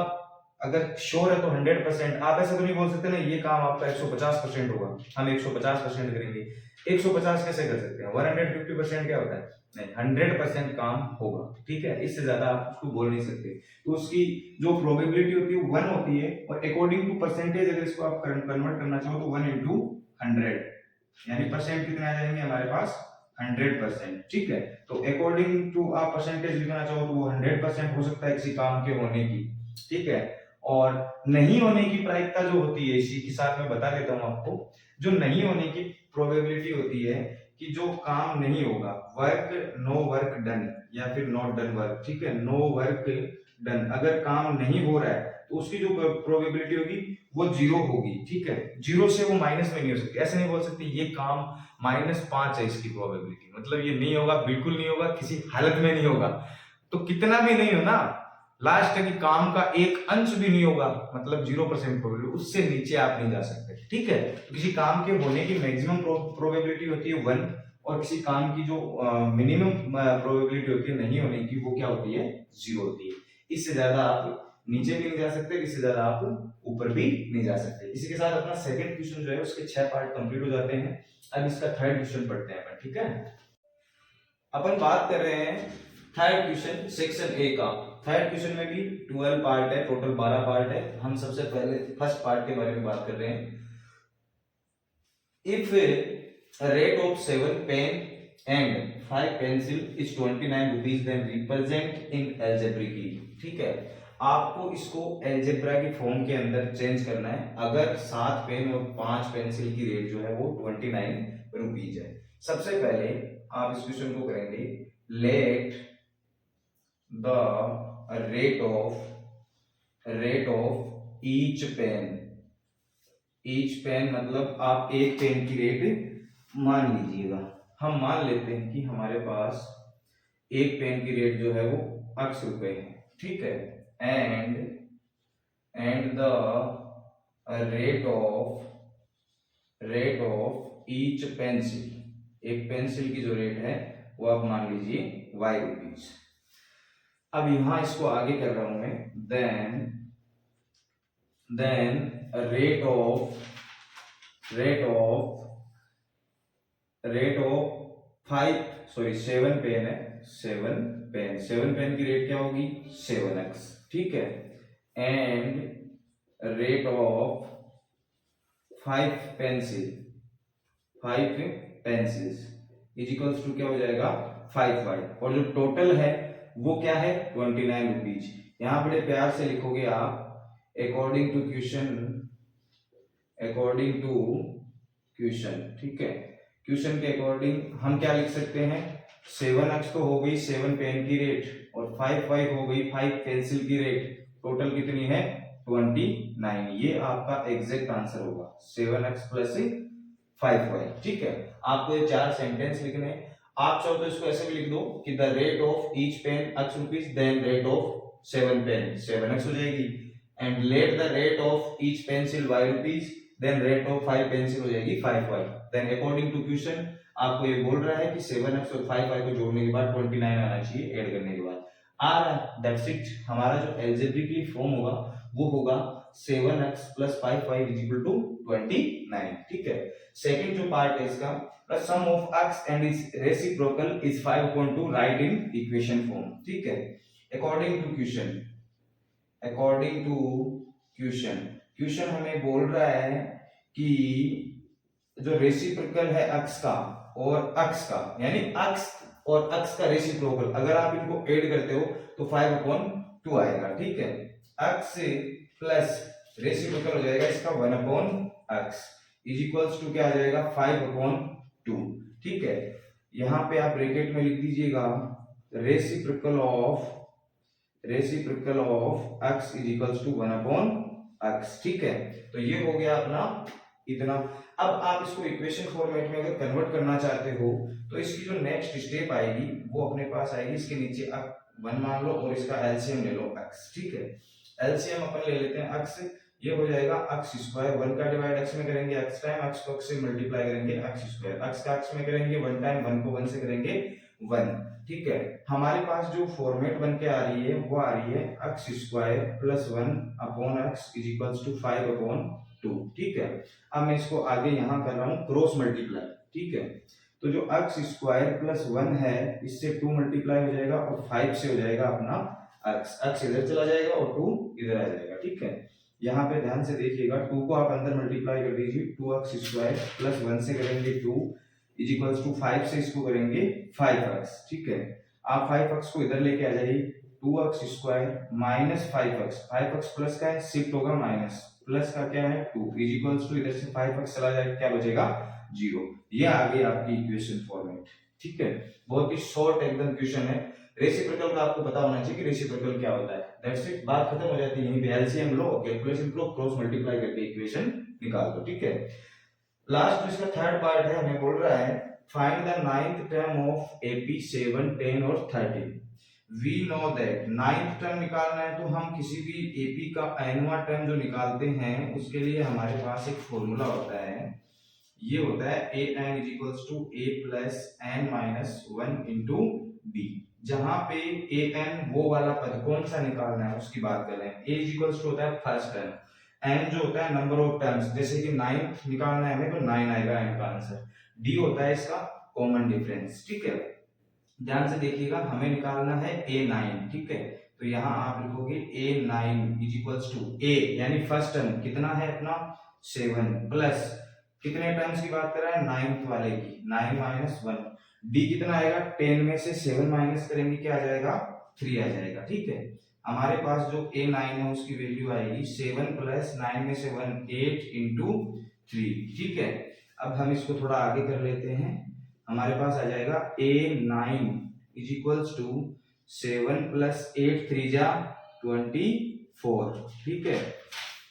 अगर श्योर है तो 100%। आप ऐसे तो नहीं बोल सकते ना ये काम आपका 150% होगा, हम 150% करेंगे। 150 कैसे कर सकते हैं, 150% क्या होता है, नहीं 100% काम होगा, ठीक है। इससे ज्यादा आप उसको बोल नहीं सकते। तो उसकी जो प्रोबेबिलिटी होती है 1 होती है, और अकॉर्डिंग टू परसेंटेज अगर इसको आप कन्वर्ट करना चाहो तो 1 × 100, यानी परसेंट कितने आ जाएंगे हमारे पास 100%, ठीक है। तो अकॉर्डिंग टू आप परसेंटेज लिखना चाहो तो वो 100% हो सकता है किसी काम के होने की, ठीक है। और नहीं होने की प्रायिकता जो होती है, इसी के साथ में बता देता हूं आपको, जो नहीं होने की प्रोबेबिलिटी होती है कि जो काम नहीं होगा, नो वर्क डन या फिर नॉट डन वर्क, ठीक है, नो वर्क डन, अगर काम नहीं हो रहा है तो उसकी जो प्रोबेबिलिटी होगी वो 0 होगी, ठीक है। 0 से वो माइनस में नहीं हो सकती। ऐसे नहीं बोल सकते ये काम -5 है इसकी प्रोबेबिलिटी, मतलब ये नहीं होगा, बिल्कुल नहीं होगा, किसी हालत में नहीं होगा। तो कितना भी नहीं हो ना, लास्ट है कि काम का एक अंश भी नहीं होगा, मतलब 0% प्रोबेबिलिटी, उससे नीचे आप नहीं जा सकते, ठीक है। तो किसी काम के होने की मैक्सिमम प्रोबेबिलिटी होती है 1, और किसी काम की जो मिनिमम प्रोबेबिलिटी होती है नहीं होने की, वो क्या होती है 0 होती है। इससे ज्यादा आप नीचे भी नहीं जा सकते, इससे ज्यादा आप ऊपर भी नहीं जा सकते। इसी के साथ अपना सेकंड क्वेश्चन जो है उसके 6 पार्ट कंप्लीट हो जाते हैं। अब इसका थर्ड क्वेश्चन पढ़ते हैं अपन, ठीक है। अपन बात कर रहे हैं थर्ड क्वेश्चन सेक्शन ए का। थर्ड क्वेश्चन में भी 12 पार्ट है, टोटल 12 पार्ट है। हम सबसे पहले फर्स्ट पार्ट के बारे में बात कर रहे हैं। If rate of 7 pen and 5 pencil is 29 rupees, then represent in algebraic, ठीक है। आपको इसको एल्जेब्रा की फॉर्म के अंदर चेंज करना है। अगर 7 पेन और 5 पेंसिल की रेट जो है वो 29 रुपीज है। सबसे पहले आप इस क्वेश्चन को करेंगे, let the rate of each pen मतलब आप एक पेन की रेट मान लीजिएगा। हम मान लेते हैं कि हमारे पास एक पेन की रेट जो है वो 8 रुपए है, ठीक है। And the rate of each pencil, एक पेंसिल की जो रेट है वो आप मान लीजिए y रुपीज। अब यहां इसको आगे कर रहा हूं मैं, देन रेट ऑफ 7 पेन है, 7 पेन की रेट क्या होगी 7x, ठीक है। And rate of 5 pencils is equals to क्या हो जाएगा 5y, और जो टोटल है वो क्या है 29 रुपीज। यहां बड़े प्यार से लिखोगे आप अकॉर्डिंग टू क्वेश्चन, ठीक है। क्वेश्चन के अकॉर्डिंग हम क्या लिख सकते हैं, 7x तो हो गई 7 पेन की रेट और 5y हो गई 5 पेंसिल की रेट, टोटल कितनी है 29। ये आपका एग्जैक्ट आंसर होगा 7x प्लस 5y, ठीक है। आपको ये 4 सेंटेंस लिखने हैं। आप चाहो तो इसको ऐसे भी लिख दो कि the rate of each pen x rupees, then rate of 7 pen 7x हो जाएगी, and let the rate of each pencil y rupees, then rate of 5 pencil हो जाएगी 5y। Then according to question आपको ये बोल रहा है कि 7x और 5y को जोड़ने के बाद 29 आना चाहिए, ऐड करने के बाद आ रहा है। That's it. हमारा जो अलजेब्रिकली फॉर्म होगा वो होगा 7x plus 5y is equal to 29, ठीक है। सेकंड जो पार्ट है इसका, the sum of x and its reciprocal is 5/2, write in equation form, ठीक है। क्वेश्चन हमें बोल रहा है कि जो रेसिप्रोकल है x का और x का, यानी x और x का रेसिप्रोकल अगर आप इनको ऐड करते हो तो 5/2 आएगा, ठीक है। x प्लस रेसिप्रोकल हो जाएगा इसका 1/x इज इक्वल्स टू क्या आ जाएगा 5/2, ठीक है। यहां पे आप ब्रैकेट में लिख दीजिएगा reciprocal of x is equals to 1/x, ठीक है। तो ये हो गया अपना इतना। अब आप इसको इक्वेशन फॉर्मेट में अगर कन्वर्ट करना चाहते हो तो इसकी जो नेक्स्ट स्टेप आएगी वो अपने पास आएगी, इसके नीचे आप 1 मान लो और इसका एलसीएम ले लो x, ठीक है। एलसीएम अपन ले लेते हैं x, ये हो जाएगा x स्क्वायर, 1 का डिवाइड x में करेंगे x टाइम, x को x से मल्टीप्लाई करेंगे x स्क्वायर, x का x में करेंगे 1 टाइम, 1 को 1 से करेंगे 1, ठीक है। हमारे पास जो फॉर्मेट बन के आ रही है वो आ रही है x square plus 1/x is equals to 5/2, ठीक है। अब मैं इसको आगे यहाँ कर रहा हूँ क्रॉस मल्टीप्लाई, ठीक है। तो जो x स्क्वायर प्लस 1 है इससे 2 मल्टीप्लाई हो जाएगा और 5 से हो जाएगा अपना x इधर चला जाएगा और 2 इधर आ जाएगा, ठीक है। यहाँ पे ध्यान से देखिएगा, 2 को आप अंदर मल्टीप्लाई कर दीजिए, 2x स्क्वायर प्लस 1 से करेंगे 2 इज इक्वल्स टू 5 से इसको करेंगे 5x, ठीक है। आप 5x को इधर लेके आ जाइए, 2x square minus 5x plus का है शिफ्ट होगा माइनस, प्लस का क्या है 2 इज इक्वल्स टू इधर से 5x चला जाएगा, क्या बचेगा 0। ये आ गई आपकी इक्वेशन फॉर्मेट, ठीक है। बहुत ही शॉर्ट एकदम क्वेश्चन है। रेसिप्रोकल का आपको पता होना चाहिए कि रेसिप्रोकल क्या होता है। दैट्स इट, बात खत्म हो जाती है यहीं पे। एलसीएम लो, कैलकुलेशन लो, क्रॉस मल्टीप्लाई करके इक्वेशन निकाल दो, ठीक है। लास्ट जो इसका थर्ड पार्ट है, हमें बोल रहा है find the 9th term of AP 7, 10 और 13। We know that 9th term निकालना है तो हम किसी भी एपी का nवां टर्म जो निकालते हैं उसके लिए हमारे पास एक फॉर्मूला होता है, ये होता है an is equals to a plus n minus 1 into b। जहां पे an वो वाला पद कौन सा निकालना है उसकी बात कर रहे हैं। a is equals to होता है फर्स्ट टर्म, n जो होता है नंबर ऑफ टर्म्स, जैसे कि 9 निकालना है हमें तो 9 आएगा n का आंसर। d होता है इसका कॉमन डिफरेंस, ठीक है। ध्यान से देखिएगा, हमें निकालना है a9, ठीक है। तो यहाँ आप लिखोगे a9 is equals to a यानी फर्स्ट टर्म कितना है अपना 7 प्लस कितने टर्म्स की बात कर रहा है, नाइन्थ वाले की, 9 माइनस 1। डी कितना आएगा, 10 में से 7 माइनस करेंगे क्या आ जाएगा, 3 आ जाएगा। ठीक है, हमारे पास जो A9 है उसकी वैल्यू आएगी 7 प्लस 9 में से 1 8 इंटू 3। ठीक है, अब हम इसको थोड़ा आगे कर लेते हैं। हमारे पास आ जाएगा A9 is equals to 7 plus 8 3 जा 24। ठीक है,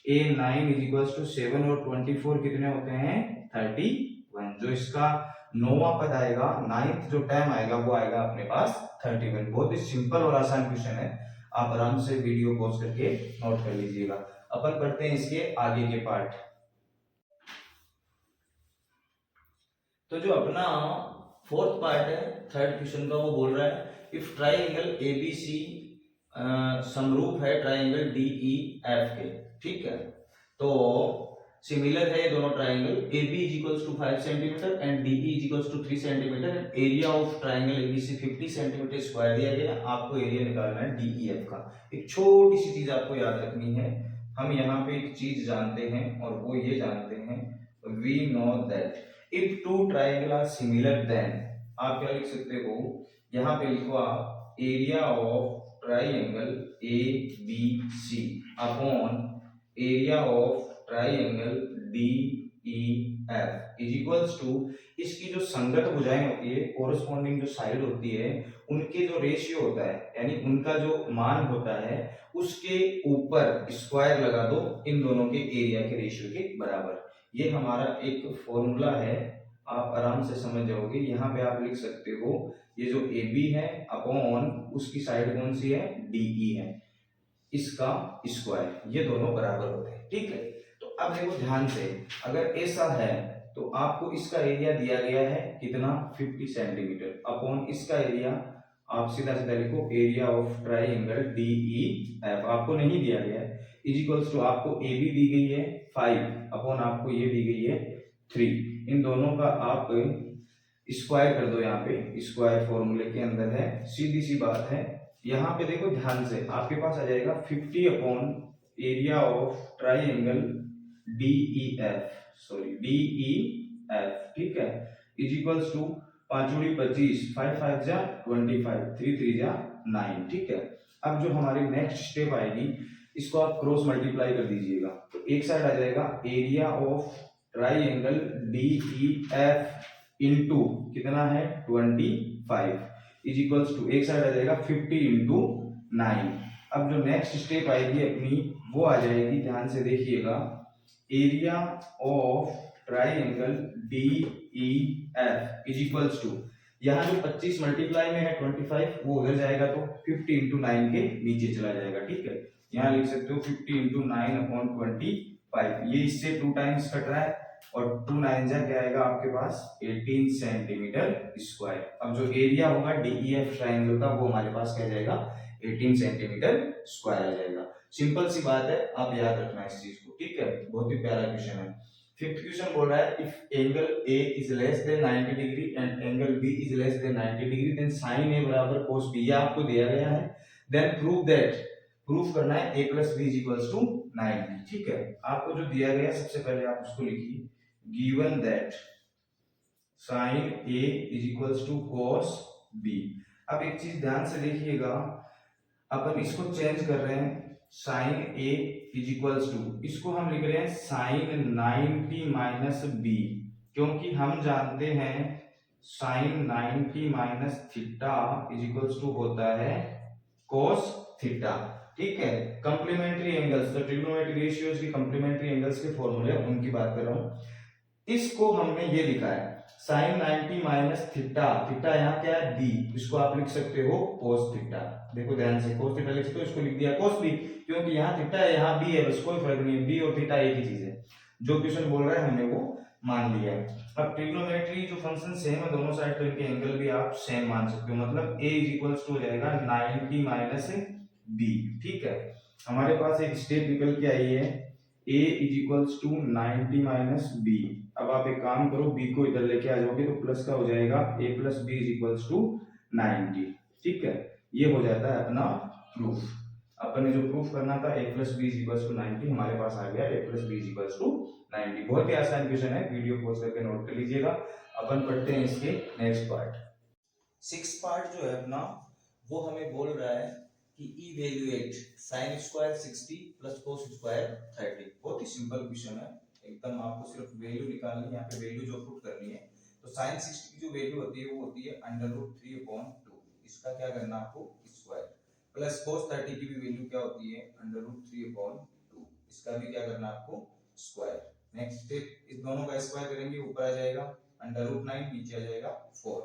A9 इज इक्वल्स टू 7 और 24 कितने होते हैं, 31। जो इसका नौवां पद आएगा, नाइन्थ जो टाइम आएगा वो आएगा अपने पास 31। बहुत ही सिंपल और आसान क्वेश्चन है, आप आराम से वीडियो पॉज करके नोट कर लीजिएगा। अपन पढ़ते हैं इसके आगे के पार्ट। तो जो अपना फोर्थ पार्ट है थर्ड क्वेश्चन का, वो बोल रहा है इफ ट्राइंगल एबीसी समरूप है ट्राइंगल डीईएफ के। ठीक है, तो सिमिलर है ये दोनों triangle, AB is equals to 5 centimetre and DE is equals to 3 centimetre and area of triangle ABC 50 centimetre square दिया गया। आपको एरिया निकालना है DEF का। एक छोटी सी चीज आपको याद रखनी है, हम यहाँ पे एक चीज जानते हैं और वो ये जानते हैं, we know that if two triangle are similar then, आप क्या लिख सकते हो, यहाँ पे लिखो आप area of triangle ABC upon area of triangle DEF is equals to, इसकी जो संगत भुजाएं होती है, कोरस्पॉन्डिंग जो साइड होती है, उनके जो रेशियो होता है, यानी उनका जो मान होता है, उसके ऊपर स्क्वायर लगा दो इन दोनों के एरिया के रेशियो के बराबर। ये हमारा एक फॉर्मूला है, आप आराम से समझ जाओगे। यहाँ पे आप लिख सकते हो ये जो AB है अपॉन उसकी साइड कौन सी है, DE है, इसका स्क्वायर, ये दोनों बराबर होते हैं। ठीक है, तो अब देखो ध्यान से, अगर ऐसा है तो आपको इसका एरिया दिया गया है कितना, 50 सेंटीमीटर अपॉन इसका एरिया, आप सीधा सीधा लिखो एरिया ऑफ ट्राइंगल DEF, आपको नहीं दिया गया है, इज इक्वल्स टू आपको AB दी गई है 5 अपॉन आपको ये दी गई है 3। इन दोनों का आप स्क्वायर कर दो, यहाँ पे स्क्वायर फॉर्मूले के अंदर है, सीधी सी बात है। यहाँ पे देखो ध्यान से, आपके पास आ जाएगा 50 upon area of triangle DEF, sorry DEF। ठीक है, इज इक्वल्स टू 5 × 25, 5 5 जा 25, 3 3 जा 9। ठीक है, अब जो हमारी नेक्स्ट स्टेप आएगी, इसको आप क्रॉस मल्टीप्लाई कर दीजिएगा, तो एक साइड आ जाएगा area of triangle DEF into कितना है 25 इज इक्वल्स टू, एक साइड आ जाएगा 50 इंटू 9। अब जो नेक्स्ट स्टेप आएगी अपनी, वो आ जाएगी, ध्यान से देखिएगा, area of triangle DEF is equals to, यहाँ जो 25 मल्टीप्लाई में है 25, वो उधर जाएगा तो 50 इंटू 9 के नीचे चला जाएगा। ठीक है, यहाँ लिख सकते हो 50 इंटू 9 अपॉन 25, ये इससे 2 टाइम्स कट रहा है और 2 9 जा क्या आएगा आपके पास 18 सेंटीमीटर स्क्वायर। अब जो एरिया होगा DEF ट्राइंगल का, वो हमारे पास क्या जाएगा 18 सेंटीमीटर स्क्वायर आ जाएगा। सिंपल सी बात है, आप याद रखना इस चीज को। ठीक है, बहुत ही प्यारा क्वेश्चन है। फिफ्थ क्वेश्चन बोल रहा है if angle A is less than 90 degree and angle B is less than 90 degree then sin A बराबर cos B, ये आपको दिया गया है। देन प्रूव दैट, प्रूफ करना है A plus B is equals to 90। ठीक है, आपको जो दिया गया सबसे पहले आप उसको लिखिए, given that sin A is equals to cos B। अब एक चीज ध्यान से देखिएगा, अपन इसको चेंज कर रहे हैं, sin A is equals to, इसको हम लिख रहे हैं sin 90 माइनस B, क्योंकि हम जानते हैं sin 90 minus theta is equals to होता है cos थीटा। ठीक है, कंप्लीमेंट्री एंगल्स, तो ट्रिग्नोमेट्रिक रेशियोज की कंप्लीमेंट्री एंगल्स के फॉर्मूले उनकी बात कर रहा हूं। इसको हमने ये लिखा है sin 90 माइनस थीटा, थीटा यहाँ क्या है B, इसको आप लिख सकते हो cos थीटा। देखो ध्यान से, cos थीटा लिखते हो, इसको लिख दिया cos B, क्योंकि यहाँ थीटा है यहाँ B है, बस कोई फर्क नहीं है, B और थीटा एक ही चीज है। जो क्वेश्चन बोल रहा है हमने वो मान लिया है। अब ट्रिग्नोमेट्री जो फंक्शन सेम है दोनों साइड, तो इनके एंगल भी आप सेम मान सकते हो, मतलब A इज इक्वल्स टू हो जाएगा 90 माइनस B। ठीक है, हमारे पास एक स्टेप निकल के आई है, A is equals to 90 minus B। अब आप एक काम करो, B को इधर लेके आ जाओगे तो प्लस का हो जाएगा A plus B is equals to 90। ठीक है, ये हो जाता है अपना प्रूफ। अपन ने जो प्रूफ करना था a plus B is equal to 90, हमारे पास आ गया a plus B is equal to 90। बहुत ही आसान क्वेश्चन है, वीडियो पॉज करके नोट कर लीजिएगा। अपन पढ़ते हैं इसके नेक्स्ट पार्ट। सिक्स पार्ट जो है अपना वो हमें बोल रहा है कि evaluate sine square 60 plus cos square 30। बहुत ही सिंपल क्वेश्चन है एकदम, आपको सिर्फ वैल्यू निकालनी है, यहाँ पे वैल्यू जो पुट करनी है। तो साइन 60 की जो वैल्यू होती है वो होती है √3/2, इसका क्या करना है आपको स्क्वायर, प्लस कोस 30 की भी वैल्यू क्या होती है √3/2, इसका भी क्या करना है आपको स्क्वायर। नेक्स्ट स्टेप, इस दोनों का स्क्वायर करेंगे ऊपर आ जाएगा √9, नीचे आ जाएगा 4,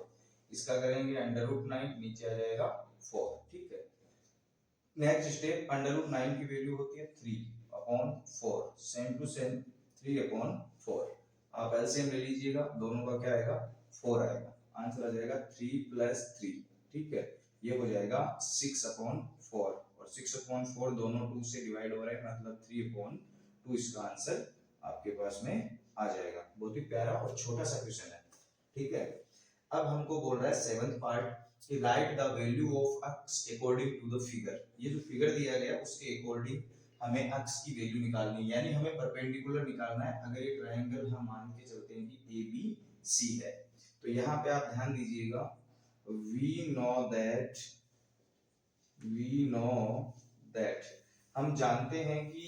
इसका करेंगे √9, नीचे आ जाएगा 4, ठीक है। नेक्स्ट स्टेप, √9 की वैल्यू होती है 3/4, सेम टू सेम 3/4, आप एलसीएम ले लीजिएगा, दोनों का क्या आएगा 4 आएगा, आंसर आ जाएगा 3 + 3, ठीक है। ये हो जाएगा 6/4, और 6/4 दोनों 2 से डिवाइड हो रहे हैं, मतलब 3/2, इसका आंसर आपके पास में आ जाएगा। बहुत ही प्यारा और छोटा सा क्वेश्चन है, ठीक है। अब हमको बोल रहा है सेवंथ पार्ट कि write the value of x according to the figure. ये जो फिगर दिया गया उसके अकॉर्डिंग हमें x की वैल्यू निकालनी है, यानी हमें परपेंडिकुलर निकालना है। अगर ये ट्रायंगल हम मान के चलते हैं कि ABC है, तो यहाँ पे आप ध्यान दीजिएगा, we know that हम जानते हैं कि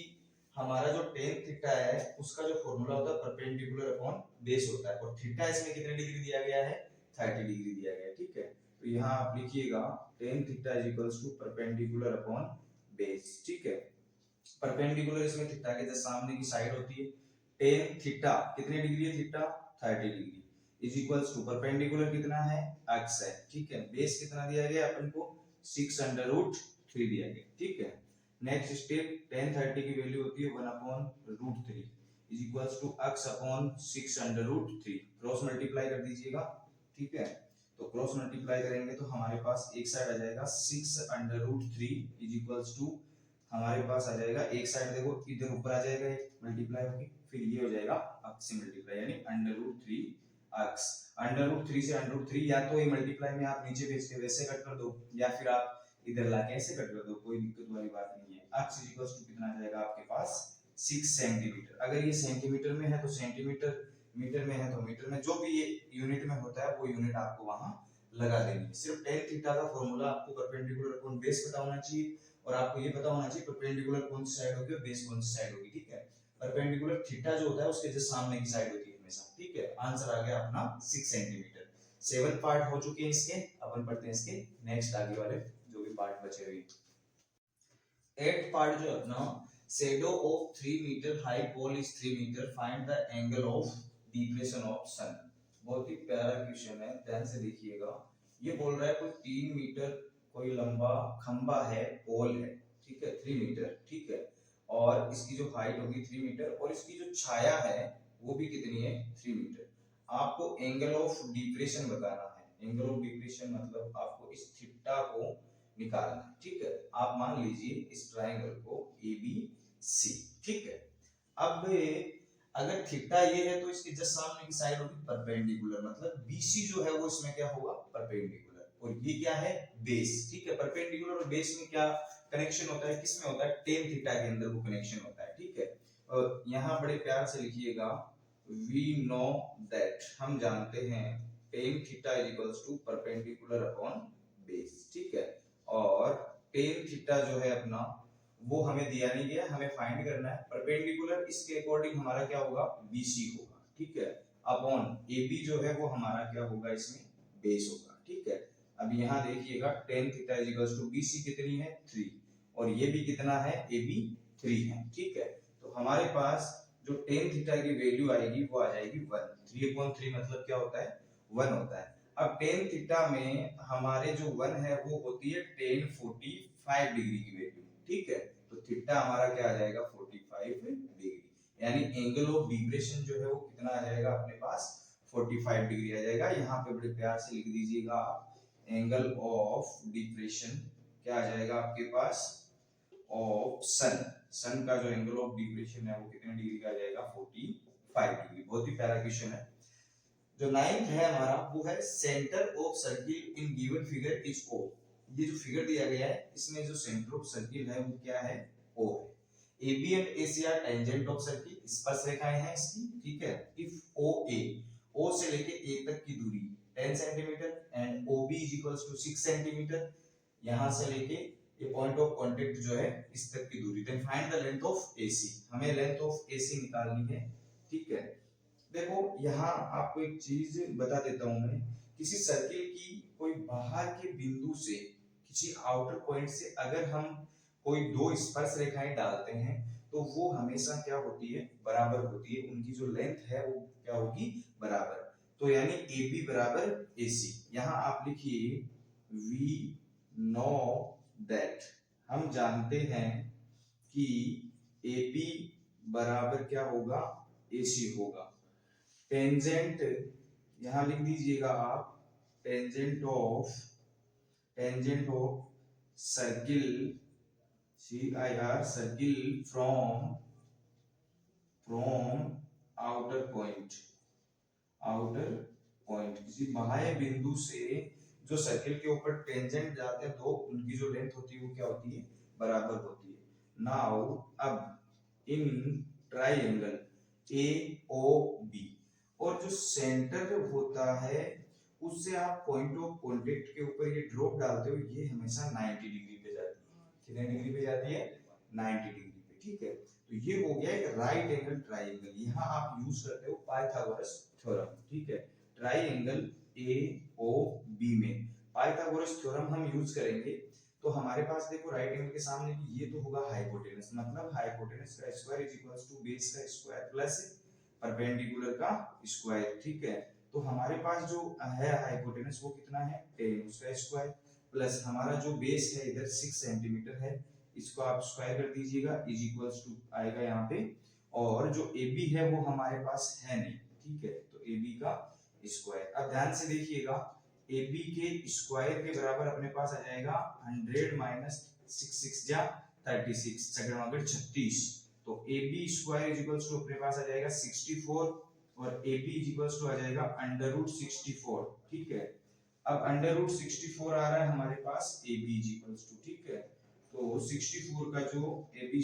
हमारा जो tan थीटा है उसका जो फॉर्मूला होता है परपेंडिकुलर अपॉन बेस होता है, और थीटा इसमें कितने डिग्री दिया गया है 30 डिग्री दिया गया है, ठीक है। तो यहाँ आप लिखिएगा tan theta is equals to perpendicular upon base, ठीक है। परपेंडिकुलर इसमें थीटा के जस्ट सामने की साइड होती है, tan थीटा कितने डिग्री है theta 30 degree, is equals to perpendicular कितना है x है, ठीक है। बेस कितना दिया गया अपन को 6√3 दिया गया, ठीक है। नेक्स्ट स्टेप, tan 30 की वैल्यू होती है 1/√3 is equals to x/6√3, cross multiply कर दीजिएगा, ठीक है। तो क्रॉस मल्टीप्लाई करेंगे तो हमारे पास एक साइड आ जाएगा 6√3 इज इक्वल्स टू, हमारे पास आ जाएगा एक साइड देखो इधर ऊपर आ जाएगा मल्टीप्लाई होके, फिर ये हो जाएगा x से मल्टीप्लाई, यानी √3x। √3 से √3 या तो ये मल्टीप्लाई में आप नीचे भेज के वैसे कट कर दो, या फिर आप इधर लाके ऐसे कट कर दो, कोई दिक्कत वाली बात नहीं है। x इज इक्वल्स टू कितना आ जाएगा आपके पास 6 सेंटीमीटर। अगर ये सेंटीमीटर में है तो सेंटीमीटर, मीटर में है तो मीटर में, जो भी ये यूनिट में होता है वो यूनिट आपको वहां लगा देनी है। सिर्फ tan थीटा का फॉर्मूला आपको परपेंडिकुलर अपॉन बेस पता होना चाहिए, और आपको ये पता होना चाहिए परपेंडिकुलर कौन सी साइड होगी और बेस कौन सी साइड होगी, ठीक है। परपेंडिकुलर थीटा जो होता है उसके जस्ट सामने की साइड होती है हमेशा, ठीक है। आंसर आ गया अपना 6 सेंटीमीटर। 7 पार्ट हो चुके हैं इसके, अपन पढ़ते हैं इसके नेक्स्ट आगे वाले जो भी पार्ट बचे हुए। 8 पार्ट जो अपना, shadow of 3 metre high pole is 3 metre, find the angle of depression of sun. बहुत ही प्यारा क्वेश्चन है, ध्यान से देखिएगा। ये बोल रहा है कोई 3 मीटर कोई लंबा खंबा है, पोल है, ठीक है 3 मीटर, ठीक है, और इसकी जो हाइट होगी 3 मीटर, और इसकी जो छाया है वो भी कितनी है 3 मीटर। आपको एंगल ऑफ डिप्रेशन बताना है। एंगल ऑफ डिप्रेशन मतलब आपको इस थीटा को निकालना है, ठीक है। आप मान लीजिए इस ट्रायंगल को ABC, ठीक है। अब अगर थीटा ये है तो इसके जस्ट सामने की साइड होगी परपेंडिकुलर, मतलब BC जो है वो इसमें क्या होगा परपेंडिकुलर, और ये क्या है बेस, ठीक है। परपेंडिकुलर और बेस में क्या कनेक्शन होता है, किसमें होता है tan थीटा के अंदर वो कनेक्शन होता है, ठीक है। और यहाँ बड़े प्यार से लिखिएगा, we know that हम जानते हैं tan theta is equals to perpendicular upon base, ठीक है। और tan थीटा जो है अपना वो हमें दिया नहीं गया, हमें फाइंड करना है परपेंडिकुलर, इसके अकॉर्डिंग हमारा क्या होगा BC होगा, ठीक है, अपॉन AB जो है वो हमारा क्या होगा इसमें बेस होगा, ठीक है। अब यहाँ देखिएगा tan theta is equals to BC कितनी है 3, और ये भी कितना है AB 3 है, ठीक है। तो हमारे पास जो tan थीटा की वैल्यू आएगी वो आ जाएगी 1, 3/3 मतलब क्या होता है 1 होता है। अब tan थीटा में हमारे जो 1 है वो होती है tan 45 डिग्री की वैल्यू, ठीक है। तो थीटा हमारा क्या आ जाएगा 45 डिग्री, यानी एंगल ऑफ डिप्रेशन जो है वो कितना आ जाएगा अपने पास 45 डिग्री आ जाएगा। यहाँ पे बड़े प्यार से लिख दीजिएगा एंगल ऑफ डिप्रेशन क्या आ जाएगा आपके पास ऑफ सन, सन का जो एंगल ऑफ डिप्रेशन है वो कितने डिग्री का आ जाएगा 45 डिग्री। बहुत ही प्यारा क्वेश्चन है। जो 9th है हमारा वो है centre of circle in given figure is O। ये जो फिगर दिया गया है इसमें जो सेंटर ऑफ सर्किल है वो क्या है, O है। AB and AC are tangent of circle, स्पर्श रेखाएं हैं इसकी, ठीक है। इफ OA, O से लेके A तक की दूरी 10 centimetre and OB is equals to 6 centimetre, यहां से लेके ये पॉइंट ऑफ कांटेक्ट जो है इस तक की दूरी, then find the length of AC, हमें लेंथ ऑफ AC निकालनी है, ठीक है। देखो यहाँ आपको एक चीज बता देता हूं मैं, किसी सर्किल की कोई बाहर के बिंदु से किसी आउटर पॉइंट से अगर हम कोई दो स्पर्श रेखाएं डालते हैं तो वो हमेशा क्या होती है, बराबर होती है, उनकी जो लेंथ है वो क्या होगी, बराबर। तो यानी AB बराबर AC, यहाँ आप लिखिए वी नो दैट, हम जानते हैं कि AB बराबर क्या होगा, AC होगा। टेंजेंट यहां लिख दीजिएगा आप, tangent of circle, CIR, circle from outer point, किसी बाह्य बिंदु से जो सर्किल के ऊपर टेंजेंट जाते हैं, तो उनकी जो लेंथ होती है वो क्या होती है, बराबर होती है। नाउ अब इन ट्राइंगल AOB, और जो सेंटर होता है उससे आप पॉइंट ऑफ कांटेक्ट के ऊपर ये ड्रॉप डालते हो, ये हमेशा 90 डिग्री पे जाती है। कितने डिग्री पे जाती है, 90 डिग्री पे, ठीक है। तो ये हो गया एक राइट एंगल ट्राइंगल, यहाँ आप यूज करते हो पाइथागोरस थ्योरम, ठीक है। ट्राइंगल AOB में पाइथागोरस थ्योरम हम यूज करेंगे, तो हमारे पास देखो राइट एंगल के सामने ये तो होगा हाइपोटेनस, मतलब हाइपोटेनस का square is equals to base का स्क्वायर प्लस परपेंडिकुलर का स्क्वायर, ठीक है। तो हमारे पास जो है हाइपोटेनस वो कितना है, 10, उसका स्क्वायर प्लस हमारा जो बेस है इधर 6 सेंटीमीटर है, इसको आप स्क्वायर कर दीजिएगा, इज इक्वल्स टू आएगा यहाँ पे, और जो AB है वो हमारे पास है नहीं, ठीक है, तो AB का स्क्वायर। अब ध्यान से देखिएगा, AB के स्क्वायर के बराबर अपने पास आ जाएगा 100 माइनस 6 जा 36, 36, तो AB square is equals to अपने पास आ जाएगा 64, और AB इज इक्वल्स टू आ जाएगा अंडर रूट 64, ठीक है। अब अंडर रूट 64 आ रहा है हमारे पास, AB इज इक्वल्स टू, ठीक है, तो 64 का जो AB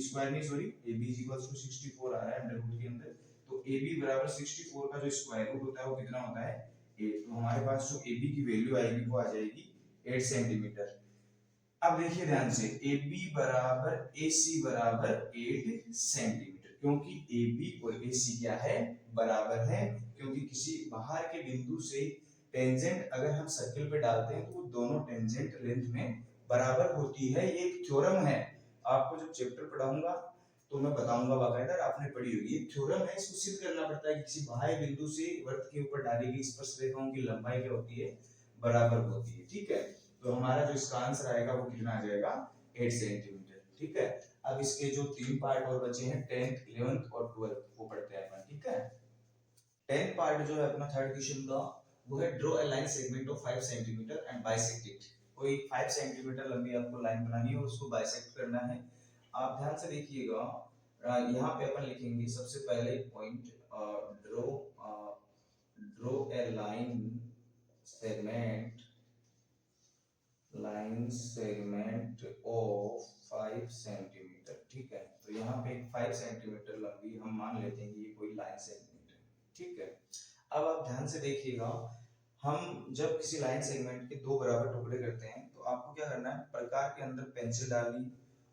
स्क्वायर नहीं sorry AB is equals to 64 आ रहा है अंडर रूट के अंदर, तो AB बराबर 64 का जो स्क्वायर रूट होता है वो कितना होता है, 8, तो हमारे पास जो AB की वैल्यू आएगी वो आ जाएगी 8 सेंटीमीटर। अब देखिए ध्यान से, AB बराबर AC बराबर 8 सेंटीमीटर, क्योंकि AB और AC क्या है, बराबर है, क्योंकि किसी बाहर के बिंदु से टेंजेंट अगर हम सर्किल पे डालते हैं तो वो दोनों टेंजेंट लेंथ में बराबर होती है। ये एक थ्योरम है, आपको जब चैप्टर पढ़ाऊंगा तो मैं बताऊंगा, बाकायदा आपने पढ़ी होगी, ये थ्योरम है, इसको सिद्ध करना पड़ता है कि किसी बाह्य बिंदु से वृत्त के ऊपर डाली गई स्पर्श रेखाओं की लंबाई क्या होती है, बराबर होती है, ठीक है। तो हमारा जो इसका आंसर आएगा वो कितना आ जाएगा, 8 सेंटीमीटर, ठीक है। अब इसके जो 3 पार्ट और बचे हैं, 10th 11th और 12th, वो पढ़ते हैं अपन, ठीक है। 10th पार्ट जो है अपना थर्ड क्वेश्चन का, वो है draw a line segment of 5 centimetre and bisect it. कोई 5 सेंटीमीटर लंबी आपको लाइन बनानी है और उसको बाइसेक्ट करना है। आप ध्यान से देखिएगा, यहाँ पे अपन लिखेंगे सबसे पहले point, draw a line segment of 5 centimetre, ठीक है। तो यहाँ पे 5 सेंटीमीटर लंबी हम मान लेते हैं ये कोई लाइन सेगमेंट है, ठीक है। अब आप ध्यान से देखिएगा, हम जब किसी लाइन सेगमेंट के दो बराबर टुकड़े करते हैं तो आपको क्या करना है, प्रकार के अंदर पेंसिल डालनी,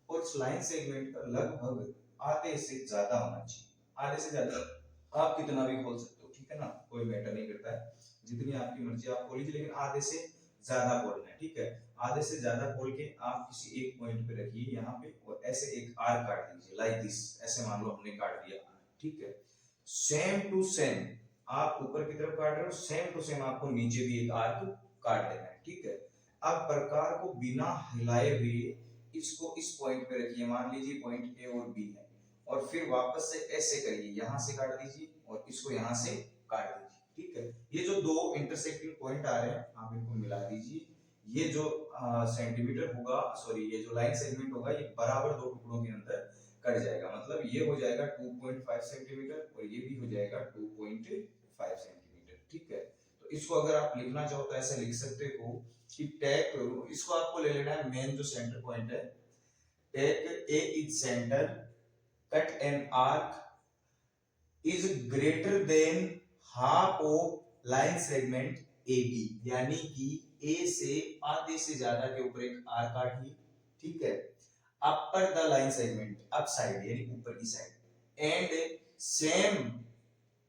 और उस लाइन सेगमेंट का लगभग आधे से ज्यादा होना चाहिए, आधे से ज्यादा आप कितना भी खोल सकते हो, ठीक है ना, कोई मैटर नहीं करता है, जितनी आपकी मर्जी आप खोल लीजिए, लेकिन आधे से ज्यादा खोलना है, ठीक है। आधे से ज्यादा खोल के आप किसी एक पॉइंट पे रखिए यहाँ पे, और ऐसे एक आर्क काट दीजिए, लाइक दिस, ऐसे मान लो हमने काट दिया, ठीक है। सेम टू सेम आप ऊपर की तरफ काट रहे हो, सेम टू सेम आपको नीचे भी एक आर्क काट देना है, ठीक है। अब प्रकार को बिना हिलाए हुए इसको इस पॉइंट पे रखिए, मान लीजिए पॉइंट ए और बी है, और फिर वापस से ऐसे करिए, यहाँ से काट दीजिए और इसको यहाँ से काट दीजिए, ठीक है। ये जो दो इंटरसेक्टिंग पॉइंट आ रहे हैं आप इनको मिला दीजिए, ये जो सेंटीमीटर होगा, सॉरी ये जो लाइन सेगमेंट होगा ये बराबर दो टुकड़ों के अंदर कट जाएगा, मतलब ये हो जाएगा 2.5 सेंटीमीटर और ये भी हो जाएगा 2.5 सेंटीमीटर, ठीक है। तो इसको अगर आप लिखना चाहो तो ऐसे लिख सकते हो कि टेक, इसको आपको ले लेना है मेन जो सेंटर पॉइंट है, take A is centre, cut an arc is greater than half of line segment A B, यानी कि ए से आधे से ज्यादा के ऊपर एक आर्क काटिए, ठीक है, upper the line segment, up side यानी ऊपर की साइड, and same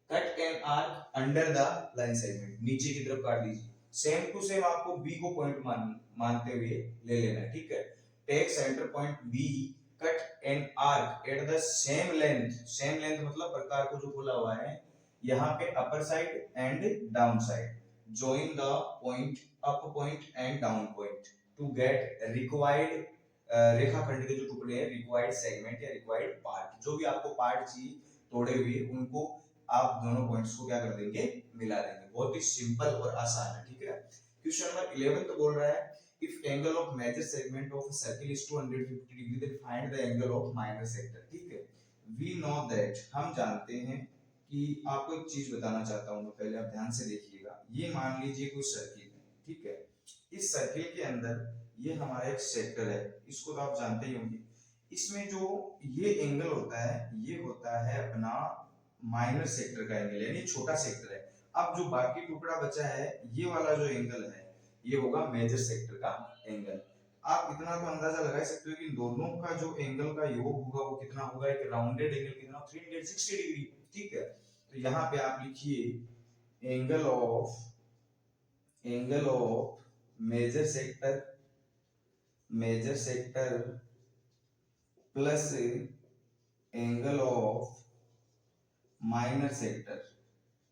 cut an arc under the line segment, नीचे की तरफ काट दीजिए। सेम टू सेम आपको बी को पॉइंट मानते हुए ले लेना है, ठीक है। Take centre point B, cut an arc at the same length, same length मतलब प्रकार को जो बोला हुआ है यहाँ पे upper side and down side, join the point up point and down point to get required रेखाखंड के जो टुकड़े हैं रिक्वायर्ड सेगमेंट या रिक्वायर्ड पार्ट, जो भी आपको पार्ट चाहिए तोड़े हुए उनको आप दोनों पॉइंट्स को क्या कर देंगे, मिला देंगे। बहुत ही सिंपल और आसान है, ठीक है। क्वेश्चन नंबर 11 तो बोल रहा है if angle of major segment of a circle is 250 degree then find the angle of minor sector, ठीक है। we know that, हम जानते हैं कि आपको एक चीज बताना चाहता हूं मैं, पहले आप ध्यान से देखिएगा। ये मान लीजिए कोई सर्किल है, ठीक है, इस सर्किल के अंदर ये हमारा एक सेक्टर है, इसको तो आप जानते ही होंगे। इसमें जो ये एंगल होता है ये होता है अपना माइनर सेक्टर का एंगल, यानी छोटा सेक्टर है। अब जो बाकी टुकड़ा बचा है ये वाला जो एंगल है ये होगा मेजर सेक्टर का एंगल। आप इतना तो अंदाजा लगा सकते हो कि दोनों का जो एंगल का योग होगा वो कितना होगा, एक राउंडेड एंगल कितना, 360 डिग्री, ठीक है। तो यहाँ पे आप लिखिए angle of major sector plus angle of minor sector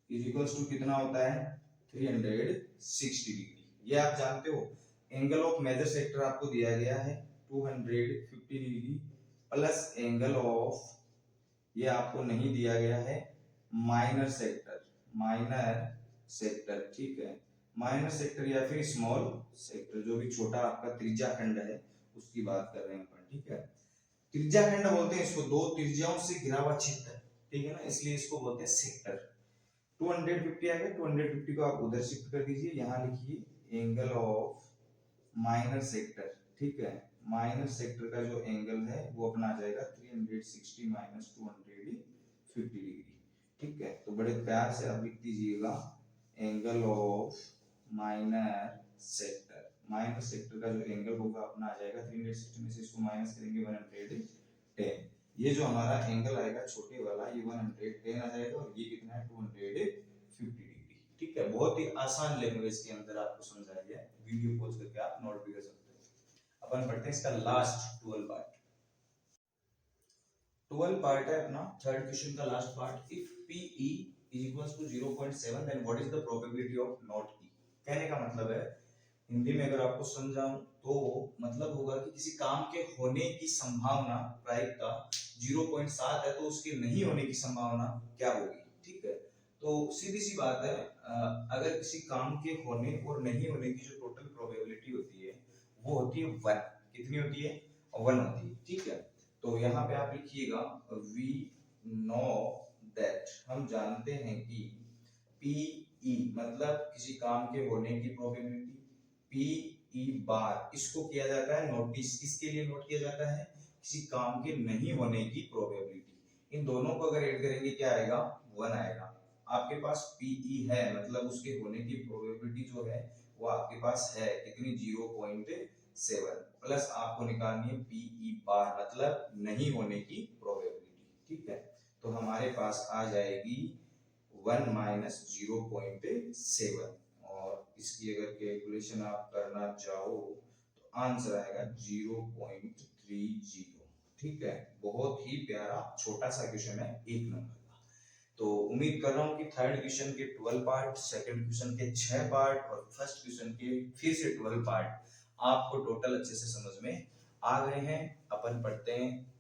is equals to कितना होता है, 360 डिग्री। ये आप जानते हो एंगल ऑफ मेजर सेक्टर आपको दिया गया है 250 डिग्री प्लस एंगल ऑफ, ये आपको नहीं दिया गया है, माइनर सेक्टर, ठीक है, माइनर सेक्टर या फिर स्मॉल सेक्टर, जो भी छोटा आपका त्रिज्या खंड है उसकी बात कर रहे हैं अपन, ठीक है। त्रिज्या खंड बोलते हैं इसको, दो त्रिज्याओं से घिरा हुआ क्षेत्र, ठीक है ना, इसलिए इसको बोलते हैं सेक्टर। 250 आ गया, 250 को आप उधर शिफ्ट कर दीजिए, यहाँ लिखिए एंगल ऑफ माइनर सेक्टर, ठीक है। माइनर सेक्टर का जो एंगल है वो अपना आ जाएगा 360 माइनस 250 डिग्री, ठीक है। तो बड़े प्यार से आप लिख दीजिएगा एंगल ऑफ माइनर सेक्टर का जो एंगल होगा अपना आ जाएगा 360 में से इसको माइनस करेंगे 110, ये जो हमारा एंगल आएगा छोटे वाला ये 110 आ जाएगा और ये कितना है 250 डिग्री, ठीक है। बहुत ही आसान लैंग्वेज के अंदर आपको समझाया गया है, वीडियो पॉज करके आप नोट भी कर सकते हो। अपन पढ़ते हैं इसका लास्ट 12 पार्ट। 12 पार्ट है अपना थर्ड क्वेश्चन का last part. If PE is equals to 0.7 then what is the probability of not E? कहने का मतलब है हिंदी में अगर आपको समझाऊं तो मतलब होगा कि किसी काम के होने की संभावना प्रायिकता 0.7 है तो उसके नहीं होने की संभावना क्या होगी, ठीक है। तो सीधी सी बात है, अगर किसी काम के होने और नहीं होने की जो टोटल प्रोबेबिलिटी होती है वो होती है 1, कितनी होती है, 1 होती है, ठीक है। तो यहाँ पे आप लिखिएगा वी नो दैट, हम जानते हैं कि PE मतलब किसी काम के होने की प्रोबेबिलिटी, PE बार इसको किया जाता है नोटिस, किसके लिए नोट किया जाता है, किसी काम के नहीं होने की प्रोबेबिलिटी। इन दोनों को अगर ऐड करेंगे क्या आएगा, 1 आएगा। आपके पास PE है मतलब उसके होने की प्रोबेबिलिटी जो है वो आपके पास है कितनी, 0.7 प्लस आपको निकालनी है PE बार मतलब नहीं होने की प्रोबेबिलिटी, ठीक है। तो हमारे पास आ जाएगी 1 माइनस 0.7 और इसकी अगर कैलकुलेशन आप करना चाहो तो आंसर आएगा 0.30, ठीक है। बहुत ही प्यारा छोटा सा क्वेश्चन है, 1 नंबर का। तो उम्मीद कर रहा हूँ कि थर्ड क्वेश्चन के 12 पार्ट, सेकंड क्वेश्चन के 6 पार्ट और फर्स्ट क्वेश्चन के फिर से 12 पार्ट आपको टोटल अच्छे से समझ में आ गए हैं। अपन पढ़ते हैं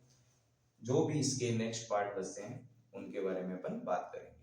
जो भी इसके नेक्स्ट पार्ट बचते हैं उनके बारे में अपन बात करेंगे।